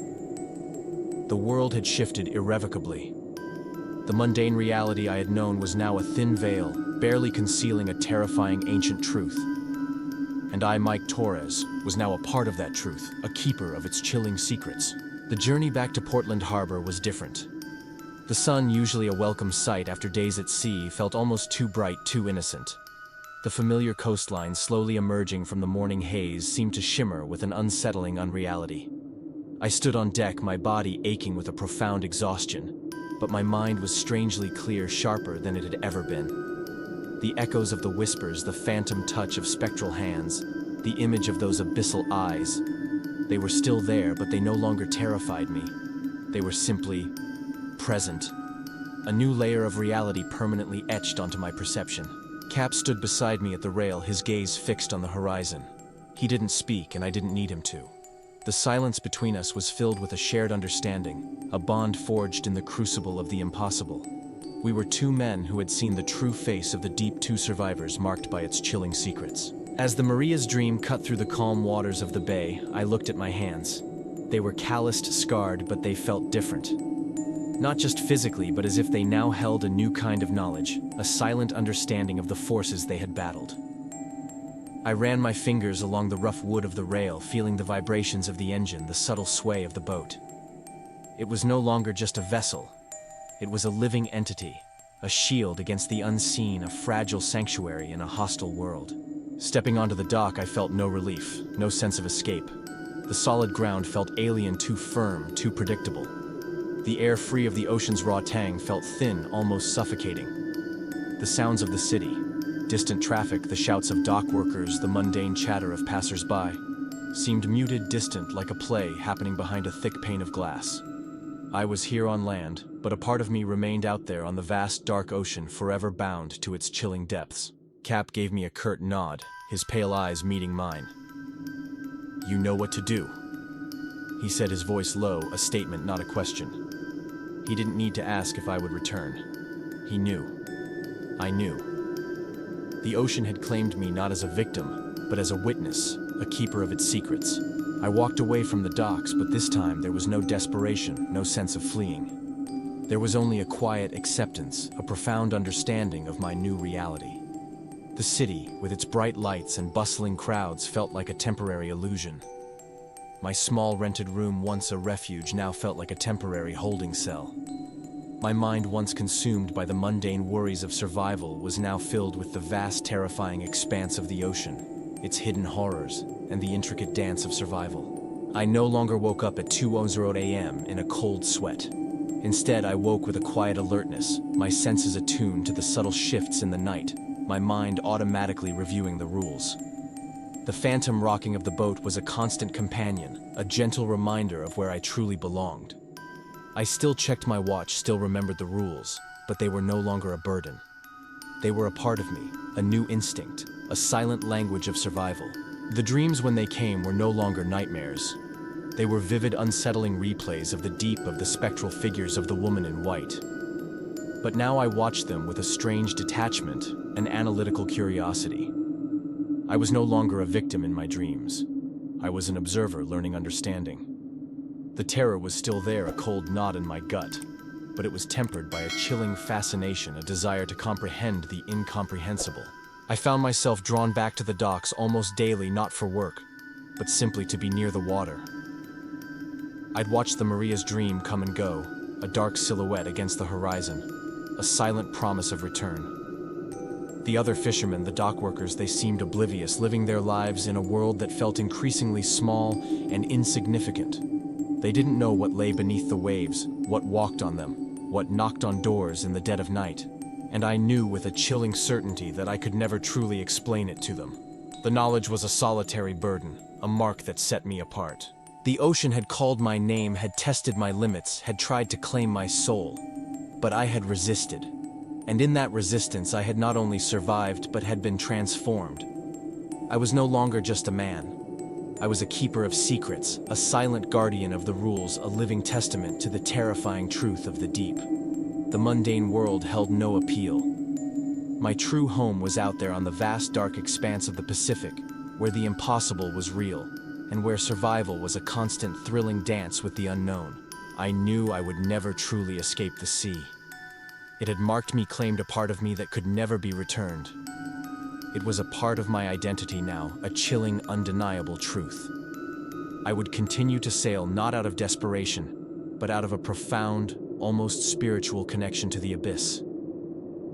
The world had shifted irrevocably. The mundane reality I had known was now a thin veil, barely concealing a terrifying ancient truth. And I, Mike Torres, was now a part of that truth, a keeper of its chilling secrets. The journey back to Portland Harbor was different. The sun, usually a welcome sight after days at sea, felt almost too bright, too innocent. The familiar coastline, slowly emerging from the morning haze, seemed to shimmer with an unsettling unreality. I stood on deck, my body aching with a profound exhaustion, but my mind was strangely clear, sharper than it had ever been. The echoes of the whispers, the phantom touch of spectral hands, the image of those abyssal eyes, they were still there, but they no longer terrified me. They were simply present. A new layer of reality permanently etched onto my perception. Cap stood beside me at the rail, his gaze fixed on the horizon. He didn't speak, and I didn't need him to. The silence between us was filled with a shared understanding, a bond forged in the crucible of the impossible. We were two men who had seen the true face of the deep, two survivors marked by its chilling secrets. As the Maria's dream cut through the calm waters of the bay, I looked at my hands. They were calloused, scarred, but they felt different. Not just physically, but as if they now held a new kind of knowledge, a silent understanding of the forces they had battled. I ran my fingers along the rough wood of the rail, feeling the vibrations of the engine, the subtle sway of the boat. It was no longer just a vessel. It was a living entity, a shield against the unseen, a fragile sanctuary in a hostile world. Stepping onto the dock, I felt no relief, no sense of escape. The solid ground felt alien, too firm, too predictable. The air, free of the ocean's raw tang, felt thin, almost suffocating. The sounds of the city, distant traffic, the shouts of dock workers, the mundane chatter of passers-by, seemed muted, distant, like a play happening behind a thick pane of glass. I was here on land, but a part of me remained out there on the vast, dark ocean, forever bound to its chilling depths. Cap gave me a curt nod, his pale eyes meeting mine. "You know what to do," he said, his voice low, a statement, not a question. He didn't need to ask if I would return. He knew. I knew. The ocean had claimed me not as a victim, but as a witness, a keeper of its secrets. I walked away from the docks, but this time there was no desperation, no sense of fleeing. There was only a quiet acceptance, a profound understanding of my new reality. The city, with its bright lights and bustling crowds, felt like a temporary illusion. My small rented room, once a refuge, now felt like a temporary holding cell. My mind, once consumed by the mundane worries of survival, was now filled with the vast, terrifying expanse of the ocean, its hidden horrors, and the intricate dance of survival. I no longer woke up at 2:00 a.m. in a cold sweat. Instead, I woke with a quiet alertness, my senses attuned to the subtle shifts in the night, my mind automatically reviewing the rules. The phantom rocking of the boat was a constant companion, a gentle reminder of where I truly belonged. I still checked my watch, still remembered the rules, but they were no longer a burden. They were a part of me, a new instinct, a silent language of survival. The dreams, when they came, were no longer nightmares. They were vivid, unsettling replays of the deep, of the spectral figures of the woman in white. But now I watched them with a strange detachment, an analytical curiosity. I was no longer a victim in my dreams. I was an observer learning understanding. The terror was still there, a cold knot in my gut, but it was tempered by a chilling fascination, a desire to comprehend the incomprehensible. I found myself drawn back to the docks almost daily, not for work, but simply to be near the water. I'd watch the Maria's Dream come and go, a dark silhouette against the horizon, a silent promise of return. The other fishermen, the dock workers, they seemed oblivious, living their lives in a world that felt increasingly small and insignificant. They didn't know what lay beneath the waves, what walked on them, what knocked on doors in the dead of night. And I knew with a chilling certainty that I could never truly explain it to them. The knowledge was a solitary burden, a mark that set me apart. The ocean had called my name, had tested my limits, had tried to claim my soul. But I had resisted. And in that resistance, I had not only survived, but had been transformed. I was no longer just a man. I was a keeper of secrets, a silent guardian of the rules, a living testament to the terrifying truth of the deep. The mundane world held no appeal. My true home was out there on the vast dark expanse of the Pacific, where the impossible was real, and where survival was a constant thrilling dance with the unknown. I knew I would never truly escape the sea. It had marked me, claimed a part of me that could never be returned. It was a part of my identity now, a chilling, undeniable truth. I would continue to sail not out of desperation, but out of a profound, almost spiritual connection to the abyss.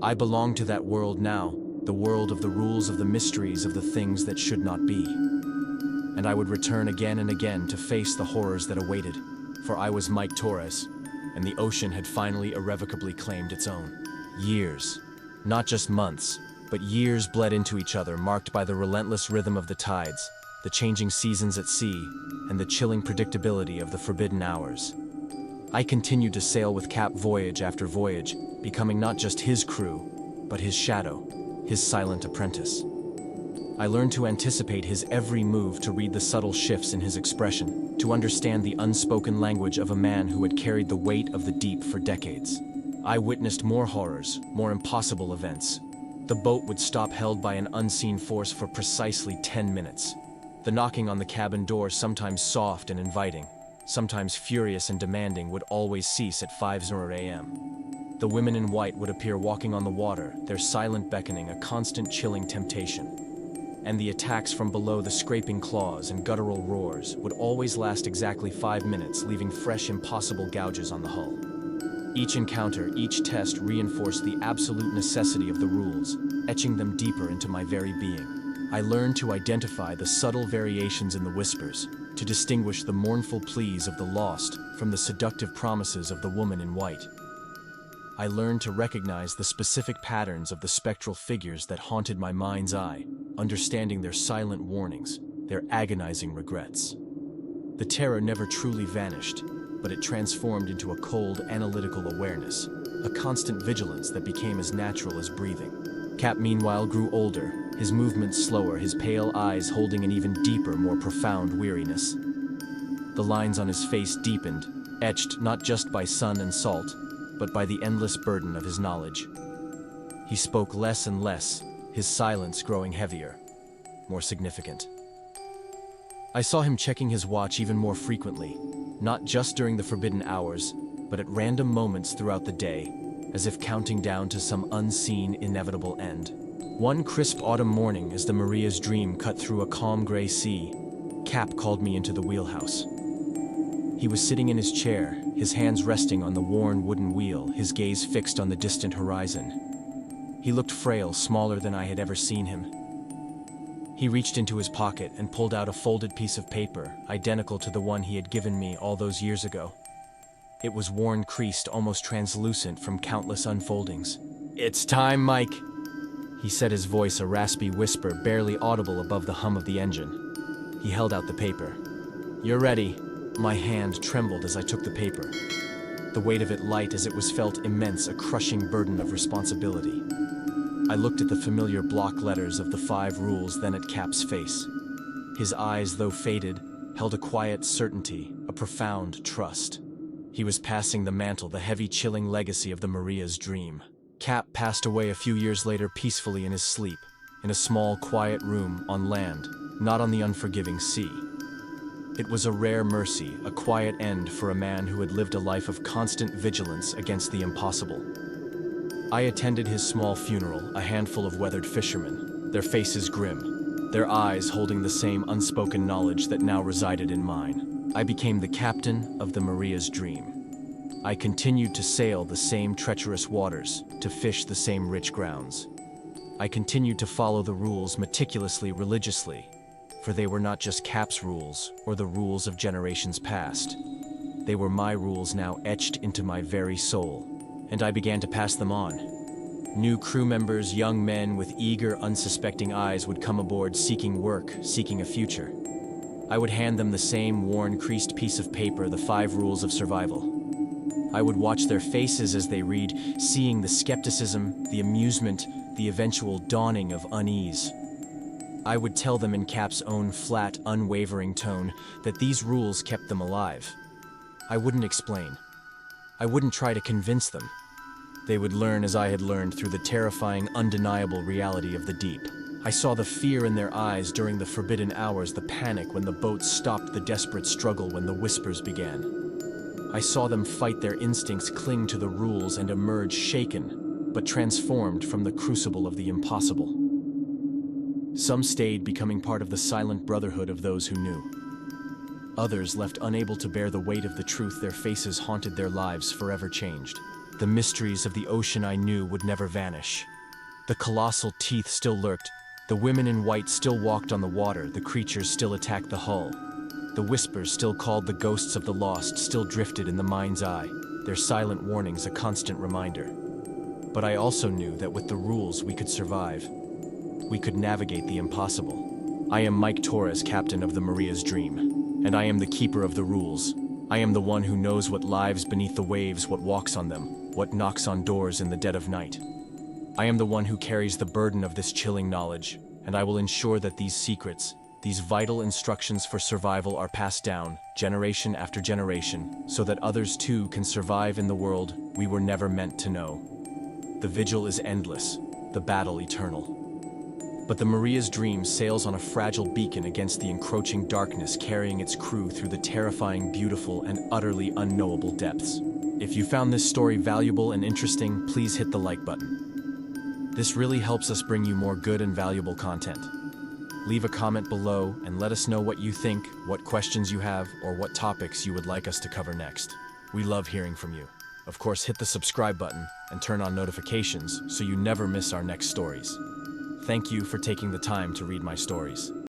I belonged to that world now, the world of the rules, of the mysteries, of the things that should not be. And I would return again and again to face the horrors that awaited, for I was Mike Torres, and the ocean had finally irrevocably claimed its own. Years, not just months, but years bled into each other, marked by the relentless rhythm of the tides, the changing seasons at sea, and the chilling predictability of the forbidden hours. I continued to sail with Cap voyage after voyage, becoming not just his crew, but his shadow, his silent apprentice. I learned to anticipate his every move, to read the subtle shifts in his expression, to understand the unspoken language of a man who had carried the weight of the deep for decades. I witnessed more horrors, more impossible events. The boat would stop, held by an unseen force, for precisely 10 minutes. The knocking on the cabin door, sometimes soft and inviting, sometimes furious and demanding, would always cease at 5:00 a.m. The women in white would appear walking on the water, their silent beckoning a constant chilling temptation. And the attacks from below, the scraping claws and guttural roars, would always last exactly 5 minutes, leaving fresh, impossible gouges on the hull. Each encounter, each test reinforced the absolute necessity of the rules, etching them deeper into my very being. I learned to identify the subtle variations in the whispers, to distinguish the mournful pleas of the lost from the seductive promises of the woman in white. I learned to recognize the specific patterns of the spectral figures that haunted my mind's eye, understanding their silent warnings, their agonizing regrets. The terror never truly vanished, but it transformed into a cold, analytical awareness, a constant vigilance that became as natural as breathing. Cap, meanwhile, grew older, his movements slower, his pale eyes holding an even deeper, more profound weariness. The lines on his face deepened, etched not just by sun and salt, but by the endless burden of his knowledge. He spoke less and less, his silence growing heavier, more significant. I saw him checking his watch even more frequently, not just during the forbidden hours, but at random moments throughout the day, as if counting down to some unseen, inevitable end. One crisp autumn morning, as the Maria's Dream cut through a calm gray sea, Cap called me into the wheelhouse. He was sitting in his chair, his hands resting on the worn wooden wheel, his gaze fixed on the distant horizon. He looked frail, smaller than I had ever seen him. He reached into his pocket and pulled out a folded piece of paper, identical to the one he had given me all those years ago. It was worn, creased, almost translucent from countless unfoldings. "It's time, Mike," he said, his voice a raspy whisper barely audible above the hum of the engine. He held out the paper. "You're ready." My hand trembled as I took the paper. The weight of it light as it was felt immense, a crushing burden of responsibility. I looked at the familiar block letters of the 5 rules, then at Cap's face. His eyes, though faded, held a quiet certainty, a profound trust. He was passing the mantle, the heavy, chilling legacy of the Maria's Dream. Cap passed away a few years later, peacefully in his sleep, in a small, quiet room on land, not on the unforgiving sea. It was a rare mercy, a quiet end for a man who had lived a life of constant vigilance against the impossible. I attended his small funeral, a handful of weathered fishermen, their faces grim, their eyes holding the same unspoken knowledge that now resided in mine. I became the captain of the Maria's Dream. I continued to sail the same treacherous waters, to fish the same rich grounds. I continued to follow the rules meticulously, religiously, for they were not just Cap's rules or the rules of generations past. They were my rules now etched into my very soul, and I began to pass them on. New crew members, young men with eager, unsuspecting eyes would come aboard seeking work, seeking a future. I would hand them the same worn, creased piece of paper, the 5 rules of survival. I would watch their faces as they read, seeing the skepticism, the amusement, the eventual dawning of unease. I would tell them in Cap's own flat, unwavering tone that these rules kept them alive. I wouldn't explain. I wouldn't try to convince them. They would learn as I had learned through the terrifying, undeniable reality of the deep. I saw the fear in their eyes during the forbidden hours, the panic when the boat stopped, the desperate struggle when the whispers began. I saw them fight their instincts, cling to the rules, and emerge shaken, but transformed from the crucible of the impossible. Some stayed, becoming part of the silent brotherhood of those who knew. Others, left unable to bear the weight of the truth, their faces haunted, their lives forever changed. The mysteries of the ocean I knew would never vanish. The colossal teeth still lurked, the women in white still walked on the water, the creatures still attacked the hull. The whispers still called, the ghosts of the lost still drifted in the mind's eye, their silent warnings a constant reminder. But I also knew that with the rules we could survive. We could navigate the impossible. I am Mike Torres, captain of the Maria's Dream, and I am the keeper of the rules. I am the one who knows what lives beneath the waves, what walks on them, what knocks on doors in the dead of night. I am the one who carries the burden of this chilling knowledge, and I will ensure that these secrets, these vital instructions for survival, are passed down, generation after generation, so that others too can survive in the world we were never meant to know. The vigil is endless, the battle eternal. But the Maria's Dream sails on a fragile beacon against the encroaching darkness, carrying its crew through the terrifying, beautiful, and utterly unknowable depths. If you found this story valuable and interesting, please hit the like button. This really helps us bring you more good and valuable content. Leave a comment below and let us know what you think, what questions you have, or what topics you would like us to cover next. We love hearing from you. Of course, hit the subscribe button and turn on notifications so you never miss our next stories. Thank you for taking the time to read my stories.